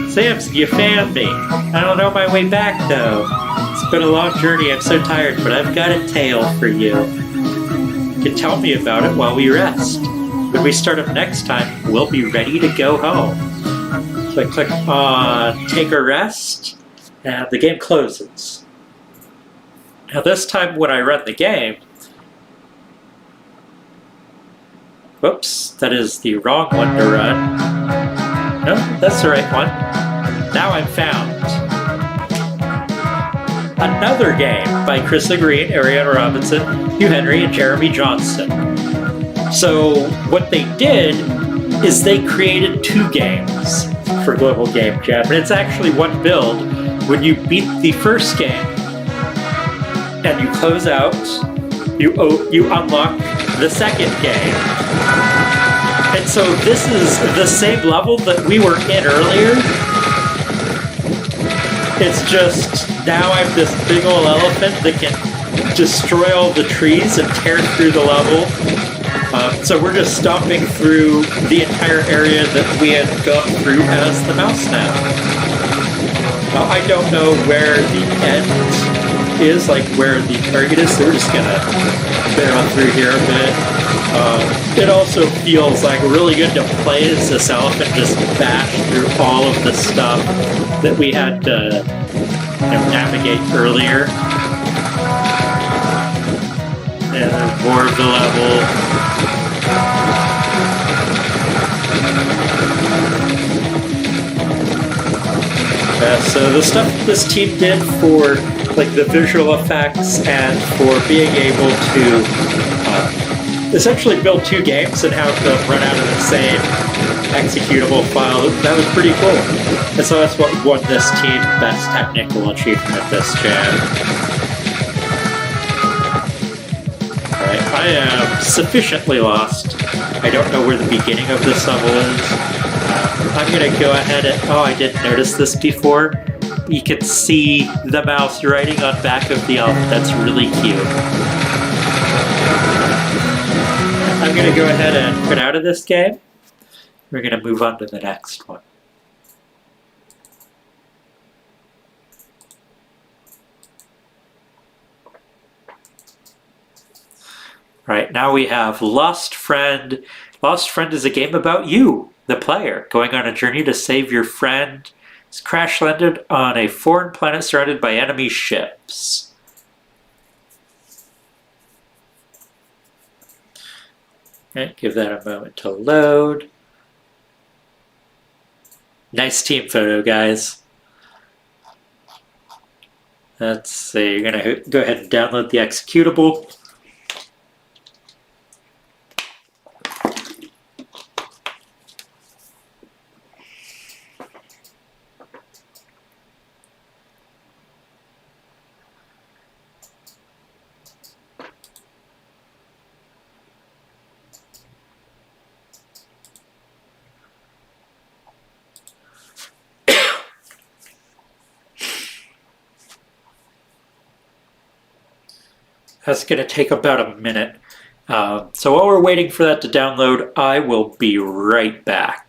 Samson, you found me. I don't know my way back though. It's been a long journey, I'm so tired, but I've got a tale for you. You can tell me about it while we rest. When we start up next time, we'll be ready to go home. So I click on Take a Rest, and the game closes. Now this time when I run the game, whoops, that is the wrong one to run. No, that's the right one. Now I'm found. Another game by Chris Green, Ariana Robinson, Hugh Henry, and Jeremy Johnston. So what they did is they created 2 games for Global Game Jam, and it's actually one build. When you beat the first game and you close out, you unlock the second game. And so this is the same level that we were in earlier. It's just now I'm this big old elephant that can destroy all the trees and tear through the level. So we're just stomping through the entire area that we had gone through as the mouse now. I don't know where the end is, like where the target is, so we're just gonna barrel through here a bit. It also feels like really good to play as this elephant, just bash through all of the stuff that we had to navigate earlier. And there's more of the level. So the stuff this team did for like the visual effects and for being able to essentially build 2 games and have them run out of the same executable file, that was pretty cool. And so that's what won this team best technical achievement this jam. Alright, I am sufficiently lost. I don't know where the beginning of this level is. I'm gonna go ahead and, oh, I didn't notice this before. You can see the mouse riding on back of the elephant. That's really cute. I'm gonna go ahead and quit out of this game. We're gonna move on to the next one. Right, now we have Lost Friend. Lost Friend is a game about you, the player, going on a journey to save your friend. He's crash landed on a foreign planet surrounded by enemy ships. Okay, give that a moment to load. Nice team photo, guys. Let's see, you're gonna go ahead and download the executable. That's going to take about a minute. So while we're waiting for that to download, I will be right back.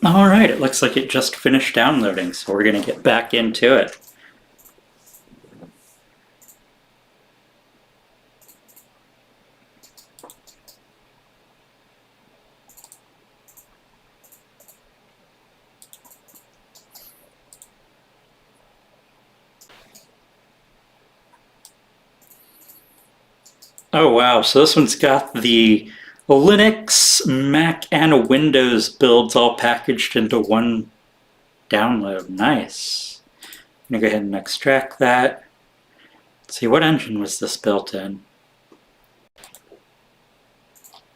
All right, it looks like it just finished downloading, so we're going to get back into it. Oh wow, so this one's got the Linux, Mac, and Windows builds all packaged into one download. Nice. I'm going to go ahead and extract that. Let's see, what engine was this built in?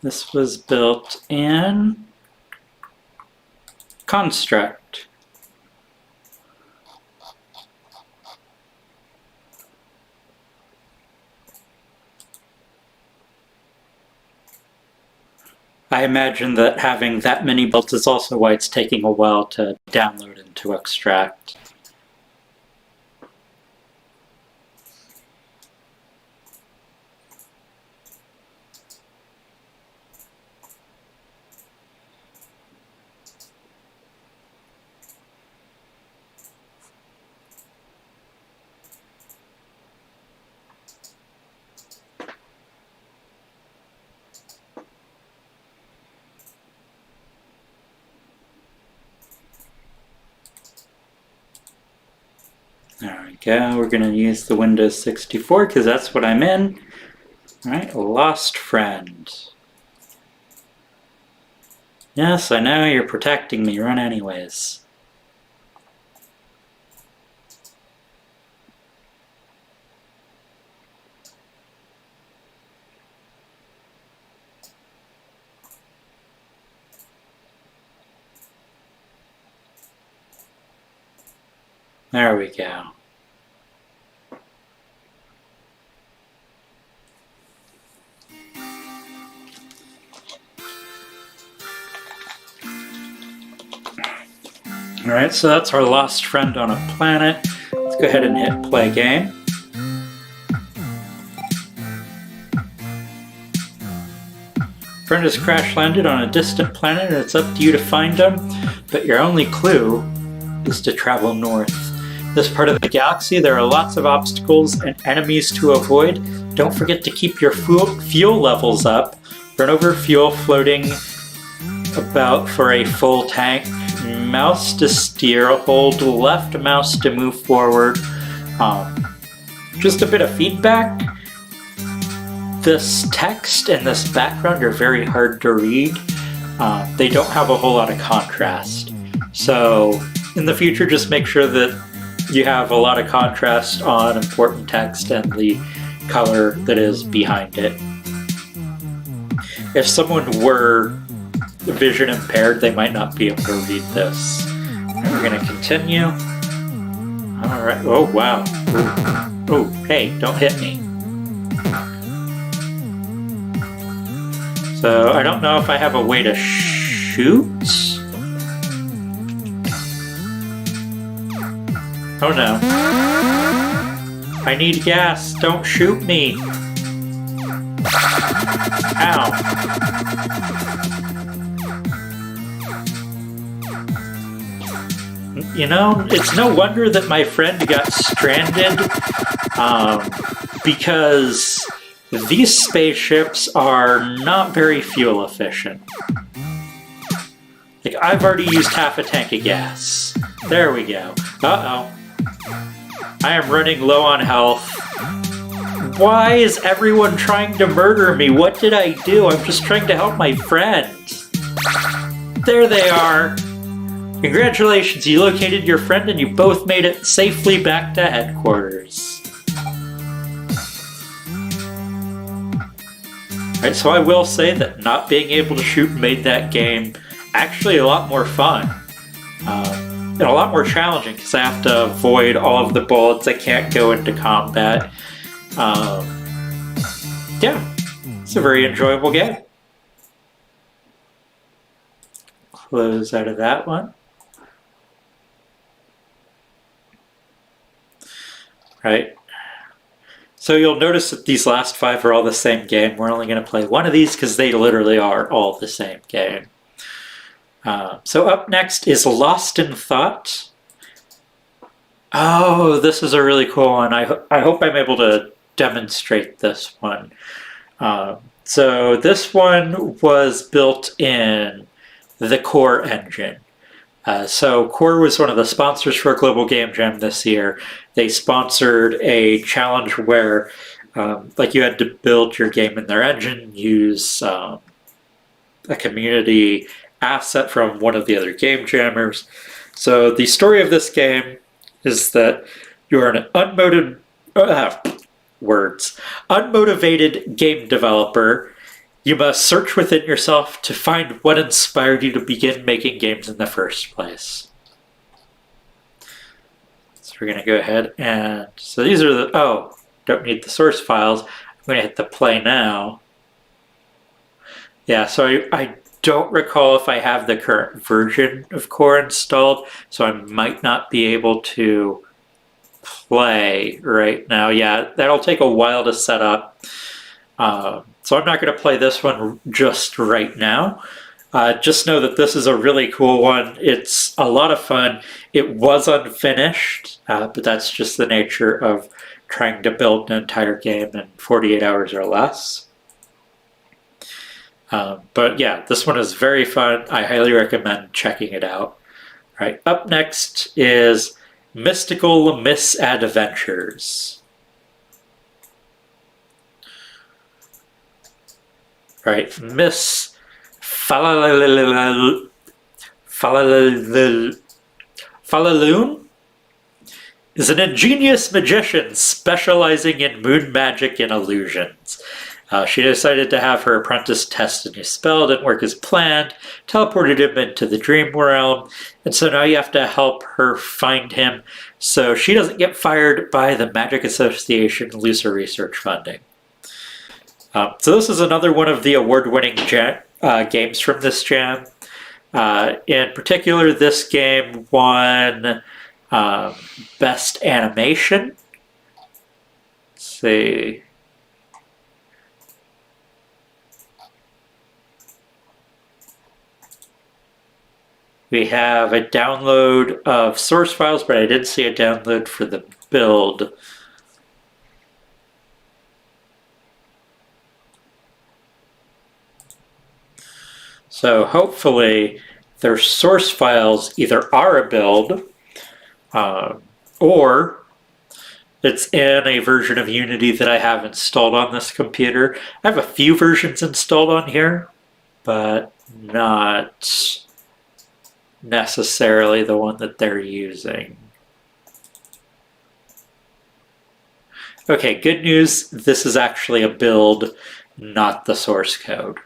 This was built in construct. I imagine that having that many builds is also why it's taking a while to download and to extract. There we go. We're going to use the Windows 64 because that's what I'm in. All right, lost friend. Yes, I know you're protecting me. Run anyways. There we go. Alright, so that's our lost friend on a planet. Let's go ahead and hit play game. Friend has crash landed on a distant planet and it's up to you to find him, but your only clue is to travel north. This part of the galaxy, there are lots of obstacles and enemies to avoid. Don't forget to keep your fuel levels up. Run over fuel floating about for a full tank. Mouse to steer, hold left mouse to move forward. Just a bit of feedback. This text and this background are very hard to read. They don't have a whole lot of contrast. So in the future, just make sure that you have a lot of contrast on important text and the color that is behind it. If someone were vision impaired, they might not be able to read this. We're going to continue. Alright, oh wow. Oh, hey, don't hit me. So, I don't know if I have a way to shoot? Oh no. I need gas, don't shoot me! Ow. You know, it's no wonder that my friend got stranded, because these spaceships are not very fuel efficient. Like, I've already used half a tank of gas. There we go. Uh-oh. I am running low on health. Why is everyone trying to murder me? What did I do? I'm just trying to help my friend. There they are. Congratulations, you located your friend and you both made it safely back to headquarters. Alright, so I will say that not being able to shoot made that game actually a lot more fun. And a lot more challenging because I have to avoid all of the bullets. I can't go into combat. Yeah, it's a very enjoyable game. Close out of that one. Right. So you'll notice that these last 5 are all the same game. We're only going to play one of these because they literally are all the same game. So up next is Lost in Thought. Oh, this is a really cool one. I hope I'm able to demonstrate this one. So this one was built in the Core engine. So Core was one of the sponsors for Global Game Jam this year. They sponsored a challenge where like you had to build your game in their engine, use a community asset from one of the other game jammers. So the story of this game is that you are an unmotivated game developer. You must search within yourself to find what inspired you to begin making games in the first place. So we're going to go ahead and... So these are the... Oh, don't need the source files. I'm going to hit the play now. Yeah, so I don't recall if I have the current version of Core installed, so I might not be able to play right now. Yeah, that'll take a while to set up. So I'm not going to play this one just right now. Just know that this is a really cool one. It's a lot of fun. It was unfinished, but that's just the nature of trying to build an entire game in 48 hours or less. But yeah, this one is very fun. I highly recommend checking it out. All right, up next is Mystical Misadventures. Right, Miss Falaloon is an ingenious magician specializing in moon magic and illusions. She decided to have her apprentice test a new spell, didn't work as planned, teleported him into the dream realm, and so now you have to help her find him so she doesn't get fired by the Magic Association to lose her research funding. So this is another one of the award-winning games from this jam. In particular, this game won Best Animation. Let's see. We have a download of source files, but I didn't see a download for the build. So hopefully their source files either are a build or it's in a version of Unity that I have installed on this computer. I have a few versions installed on here, but not necessarily the one that they're using. Okay, good news. This is actually a build, not the source code.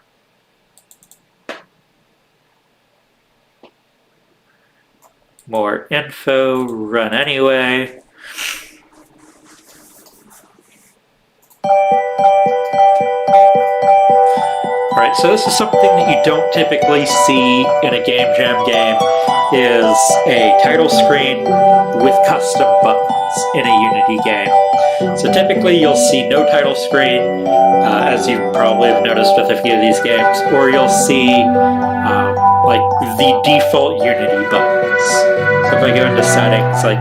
More info, run anyway. Alright, so this is something that you don't typically see in a Game Jam game, is a title screen with custom buttons in a Unity game. So typically you'll see no title screen, as you probably have noticed with a few of these games, or you'll see like the default Unity buttons. So if I go into settings, like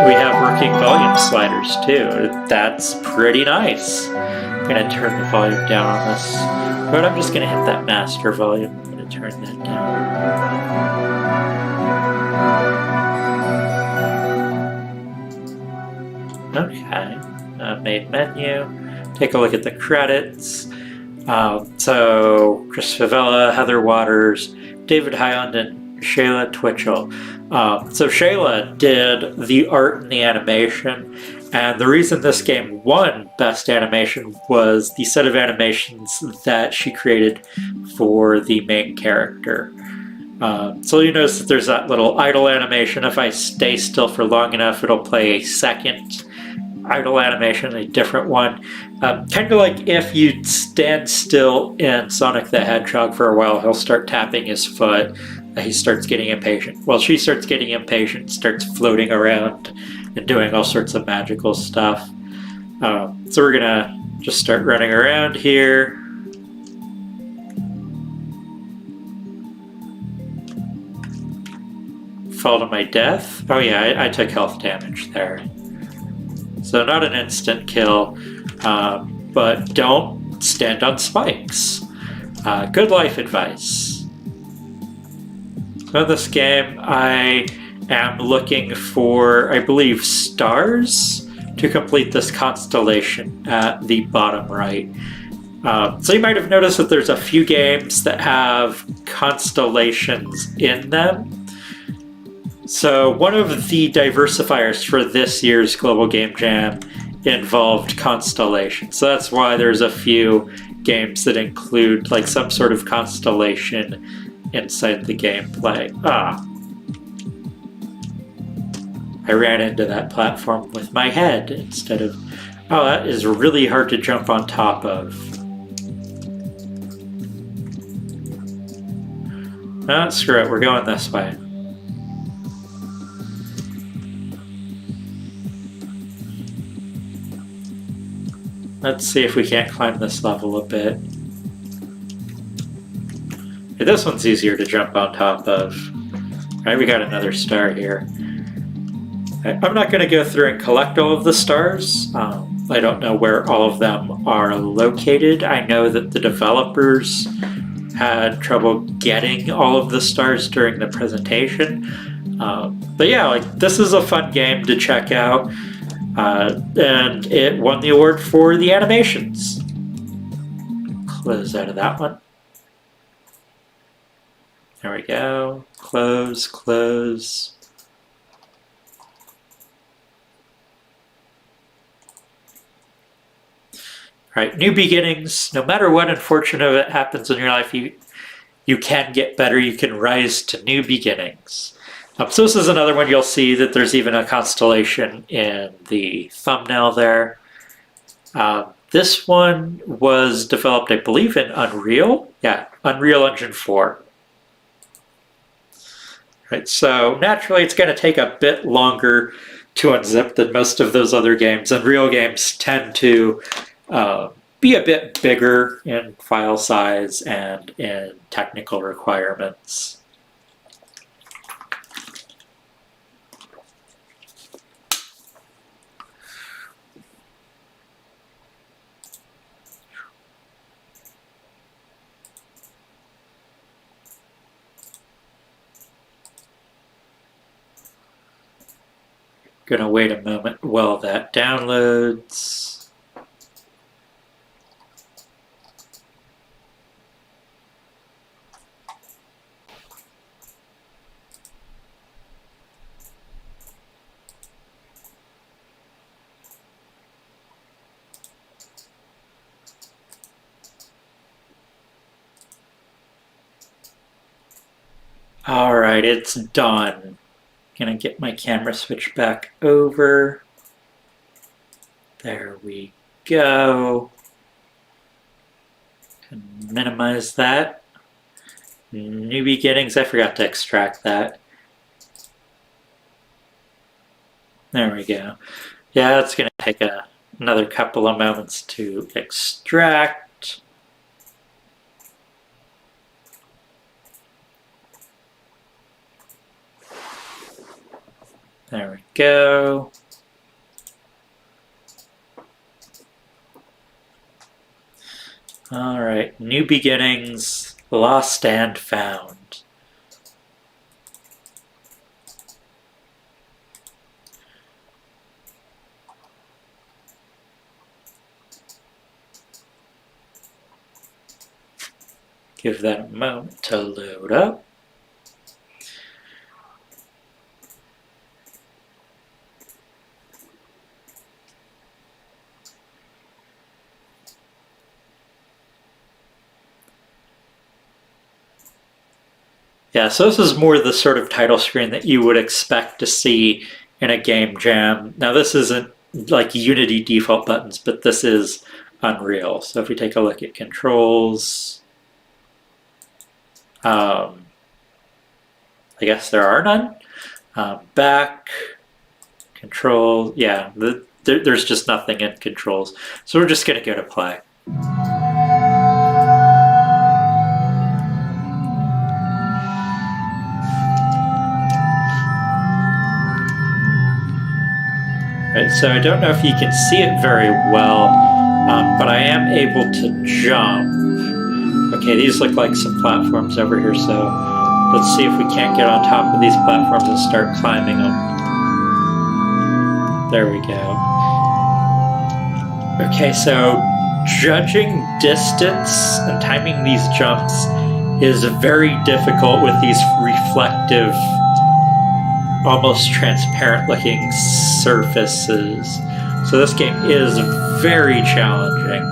we have working volume sliders too. That's pretty nice. I'm gonna turn the volume down on this, but I'm just gonna hit that master volume. I'm gonna turn that down. Okay, main menu. Take a look at the credits. So Chris Favela, Heather Waters, David Hyland, and Shayla Twitchell. So Shayla did the art and the animation, and the reason this game won Best Animation was the set of animations that she created for the main character. So you notice that there's that little idle animation. If I stay still for long enough, it'll play a second idle animation, a different one. Kind of like if you stand still in Sonic the Hedgehog for a while, he'll start tapping his foot. He starts getting impatient. Well, she starts getting impatient, starts floating around and doing all sorts of magical stuff. So we're gonna just start running around here. Fall to my death. Oh yeah, I took health damage there. So not an instant kill, but don't stand on spikes. Good life advice. So in this game, I am looking for, I believe, stars to complete this constellation at the bottom right. So you might have noticed that there's a few games that have constellations in them. So one of the diversifiers for this year's Global Game Jam involved constellation. So that's why there's a few games that include like some sort of constellation inside the gameplay. I ran into that platform with my head instead of... Oh, that is really hard to jump on top of. Oh, screw it, we're going this way. Let's see if we can't climb this level a bit. Yeah, this one's easier to jump on top of. All right, we got another star here. I'm not going to go through and collect all of the stars. I don't know where all of them are located. I know that the developers had trouble getting all of the stars during the presentation. But yeah, like this is a fun game to check out. And it won the award for the animations. Close out of that one. There we go. Close, close. All right, new beginnings. No matter what unfortunate happens in your life, you can get better. You can rise to new beginnings. So this is another one. You'll see that there's even a constellation in the thumbnail there. This one was developed, I believe, in Unreal. Yeah, Unreal Engine 4. Right, so naturally it's going to take a bit longer to unzip than most of those other games. Unreal games tend to be a bit bigger in file size and in technical requirements. Gonna wait a moment while that downloads. All right, it's done. Gonna get my camera switch back over. There we go. Can minimize that. New beginnings, I forgot to extract that. There we go. Yeah, it's gonna take another couple of moments to extract. There we go. All right, new beginnings, lost and found. Give that a moment to load up. Yeah, so this is more the sort of title screen that you would expect to see in a game jam. Now this isn't like Unity default buttons, but this is Unreal. So if we take a look at controls, I guess there are none. Back, control, yeah, there's just nothing in controls. So we're just gonna go to play. Right, so I don't know if you can see it very well, but I am able to jump. Okay, these look like some platforms over here, so let's see if we can't get on top of these platforms and start climbing them. There we go. Okay, so judging distance and timing these jumps is very difficult with these reflective, almost transparent looking surfaces. So this game is very challenging.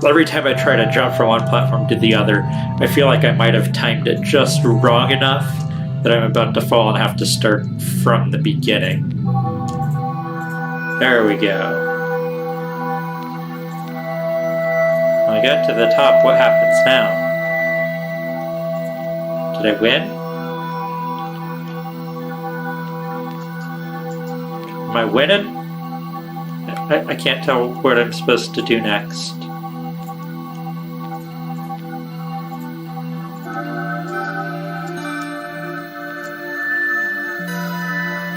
Every time I try to jump from one platform to the other, I feel like I might have timed it just wrong enough that I'm about to fall and have to start from the beginning. There we go. When I get to the top, what happens now? Did I win? Am I winning? I can't tell what I'm supposed to do next.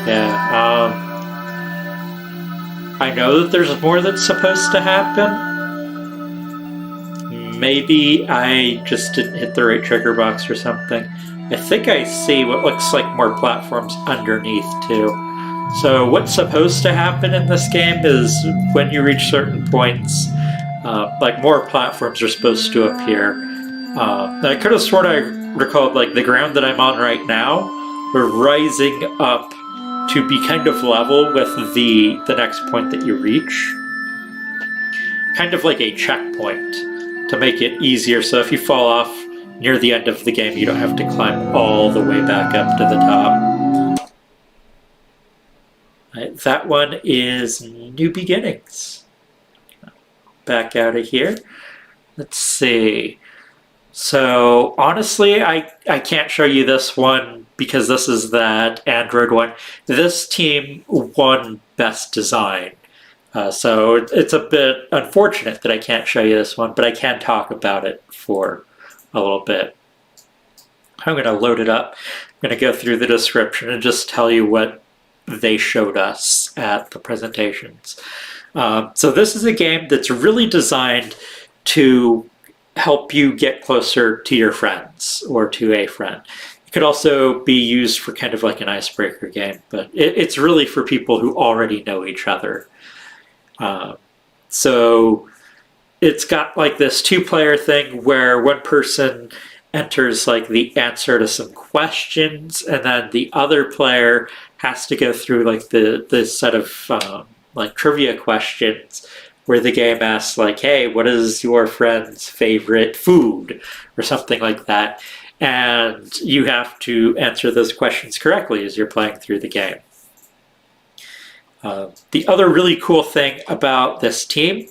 Yeah, I know that there's more that's supposed to happen. Maybe I just didn't hit the right trigger box or something. I think I see what looks like more platforms underneath too. So what's supposed to happen in this game is when you reach certain points, like more platforms are supposed to appear. I could have sworn I recalled like the ground that I'm on right now, we're rising up to be kind of level with the next point that you reach. Kind of like a checkpoint to make it easier, so if you fall off near the end of the game, you don't have to climb all the way back up to the top. Right, that one is New Beginnings. Back out of here. Let's see. So honestly, I can't show you this one because this is that Android one. This team won Best Design. So it's a bit unfortunate that I can't show you this one, but I can talk about it for a little bit. I'm going to load it up. I'm going to go through the description and just tell you what they showed us at the presentations. So this is a game that's really designed to help you get closer to your friends or to a friend. It could also be used for kind of like an icebreaker game, but it's really for people who already know each other. So it's got like this two-player thing where one person enters like the answer to some questions, and then the other player has to go through like the set of like trivia questions where the game asks like, hey, what is your friend's favorite food? Or something like that. And you have to answer those questions correctly as you're playing through the game. The other really cool thing about this team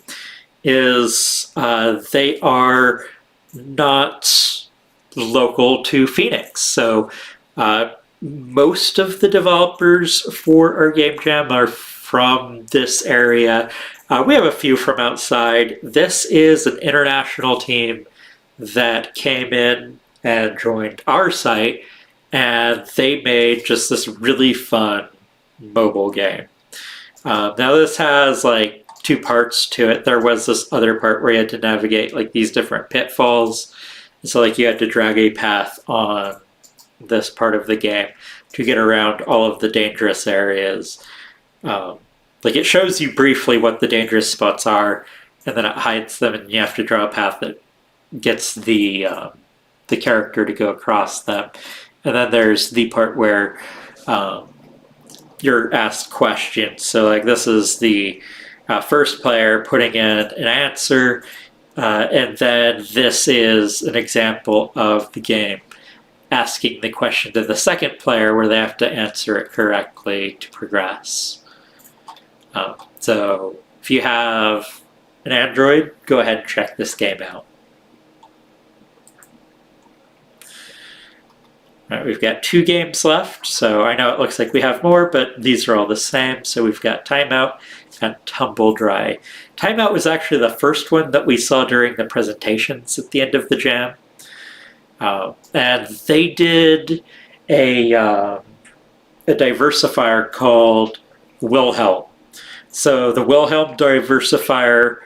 is they are not local to Phoenix. So most of the developers for our Game Jam are from this area. We have a few from outside. This is an international team that came in and joined our site, and they made just this really fun mobile game. Now this has like two parts to it. There was this other part where you had to navigate like these different pitfalls. So like you had to drag a path on this part of the game to get around all of the dangerous areas. Like it shows you briefly what the dangerous spots are, and then it hides them, and you have to draw a path that gets the character to go across them. And then there's the part where you're asked questions. So like this is the first player putting in an answer, and then this is an example of the game asking the question to the second player where they have to answer it correctly to progress. So if you have an Android, go ahead and check this game out. All right, we've got 2 games left, so I know it looks like we have more, but these are all the same. So we've got Timeout and Tumble Dry. Timeout was actually the first one that we saw during the presentations at the end of the jam. And they did a diversifier called Wilhelm. So the Wilhelm diversifier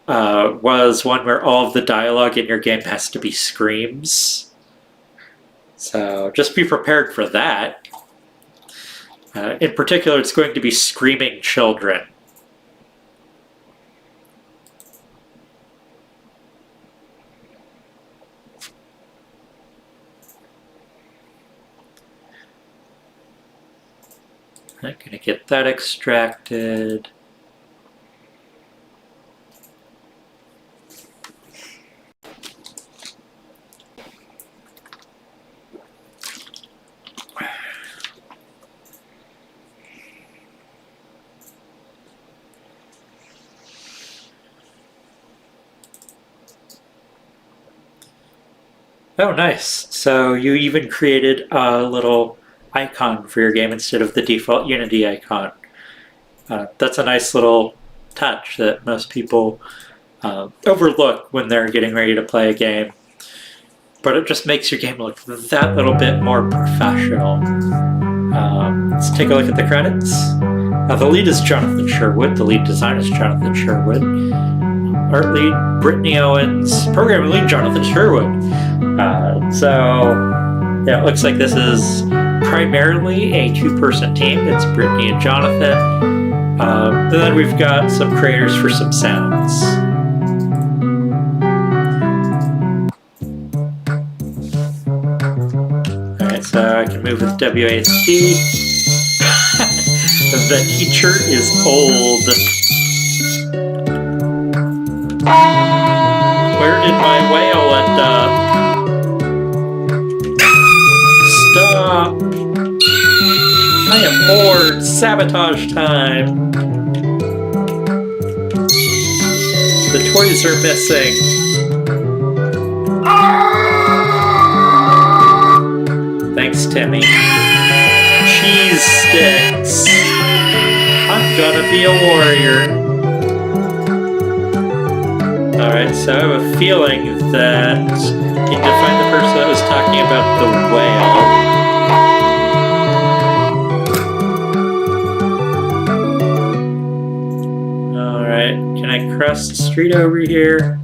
was one where all of the dialogue in your game has to be screams. So just be prepared for that. In particular, it's going to be screaming children. I'm going to get that extracted. Oh, nice. So you even created a little icon for your game instead of the default Unity icon. That's a nice little touch that most people overlook when they're getting ready to play a game. But it just makes your game look that little bit more professional. Let's take a look at the credits. The lead is Jonathan Sherwood. The lead designer is Jonathan Sherwood. Art lead, Brittany Owens. Programming lead, Jonathan Sherwood. Yeah, it looks like this is primarily a two-person team. It's Brittany and Jonathan. And then we've got some creators for some sounds. Alright, so I can move with WASD. The teacher is old. Where did my whale end up? Stop! I am bored! Sabotage time! The toys are missing. Thanks, Timmy. Cheese sticks. I'm gonna be a warrior. Alright, so I have a feeling that you need to find the person that was talking about the whale. Alright, can I cross the street over here?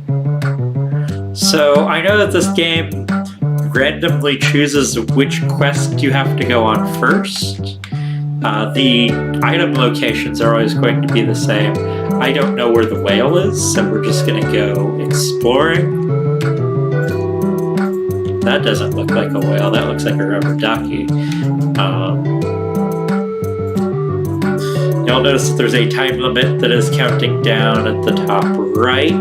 So I know that this game randomly chooses which quest you have to go on first. The item locations are always going to be the same. I don't know where the whale is, so we're just gonna go exploring. That doesn't look like a whale, that looks like a rubber ducky. You'll notice that there's a time limit that is counting down at the top right.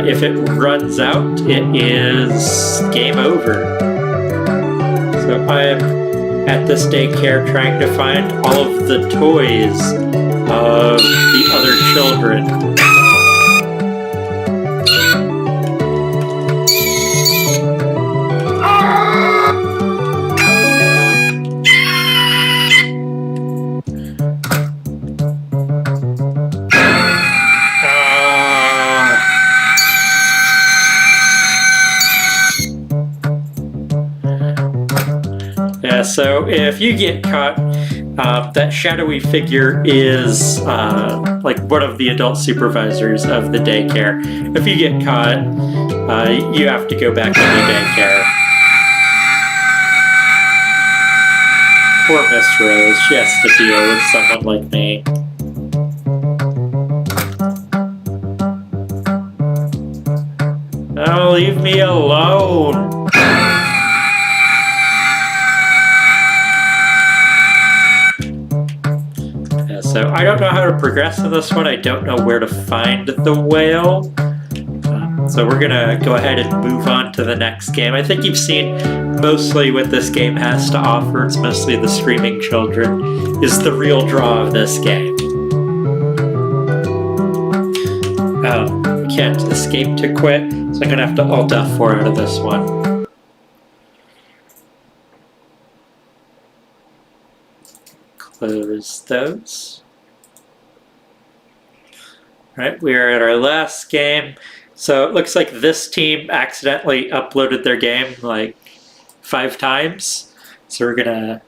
If it runs out, it is game over. So I'm at this daycare trying to find all of the toys of the other children. Yeah, so if you get caught, that shadowy figure is like one of the adult supervisors of the daycare. If you get caught, you have to go back into daycare. Poor Miss Rose, she has to deal with someone like me. Oh, leave me alone! So I don't know how to progress in this one. I don't know where to find the whale. So we're gonna go ahead and move on to the next game. I think you've seen mostly what this game has to offer. It's mostly the screaming children is the real draw of this game. I can't escape to quit, so I'm gonna have to Alt F4 out of this one. Close those. Right, we are at our last game. So it looks like this team accidentally uploaded their game like 5 times. So we're gonna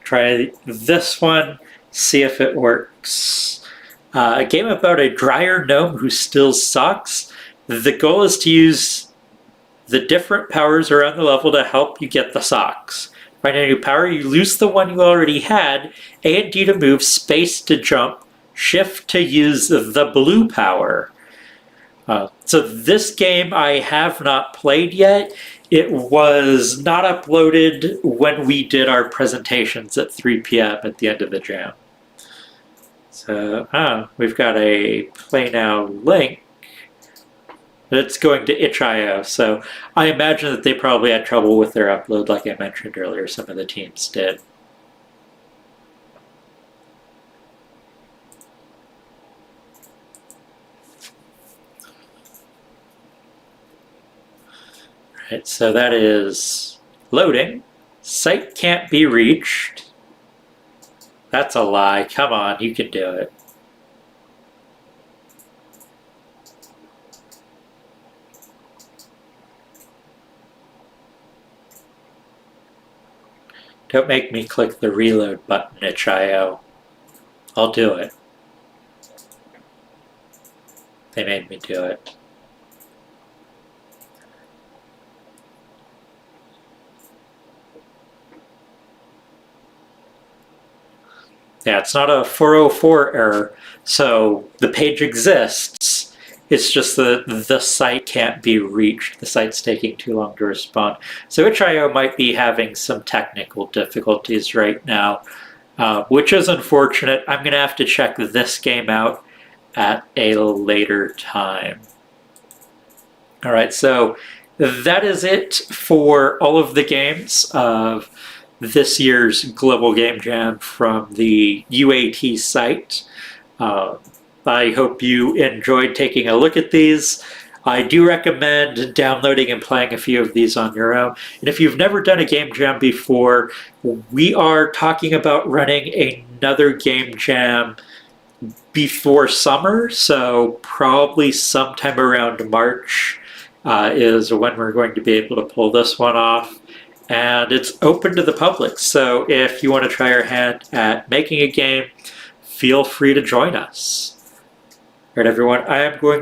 try this one, see if it works. A game about a dryer gnome who steals socks. The goal is to use the different powers around the level to help you get the socks. Find a new power, you lose the one you already had, A and D to move, space to jump, Shift to use the blue power. So this game I have not played yet. It was not uploaded when we did our presentations at 3 p.m. at the end of the jam. So, we've got a Play Now link. It's going to itch.io, so I imagine that they probably had trouble with their upload like I mentioned earlier, some of the teams did. Right, so that is loading. Site can't be reached. That's a lie. Come on, you can do it. Don't make me click the reload button, itch.io. I'll do it. They made me do it. Yeah, it's not a 404 error, so the page exists. It's just that the site can't be reached. The site's taking too long to respond. So itch.io might be having some technical difficulties right now, which is unfortunate. I'm going to have to check this game out at a later time. All right, so that is it for all of the games of this year's Global Game Jam from the UAT site. I hope you enjoyed taking a look at these. I do recommend downloading and playing a few of these on your own. And if you've never done a game jam before, we are talking about running another game jam before summer, so probably sometime around March is when we're going to be able to pull this one off. And it's open to the public, so if you want to try your hand at making a game, feel free to join us. All right, everyone, I am going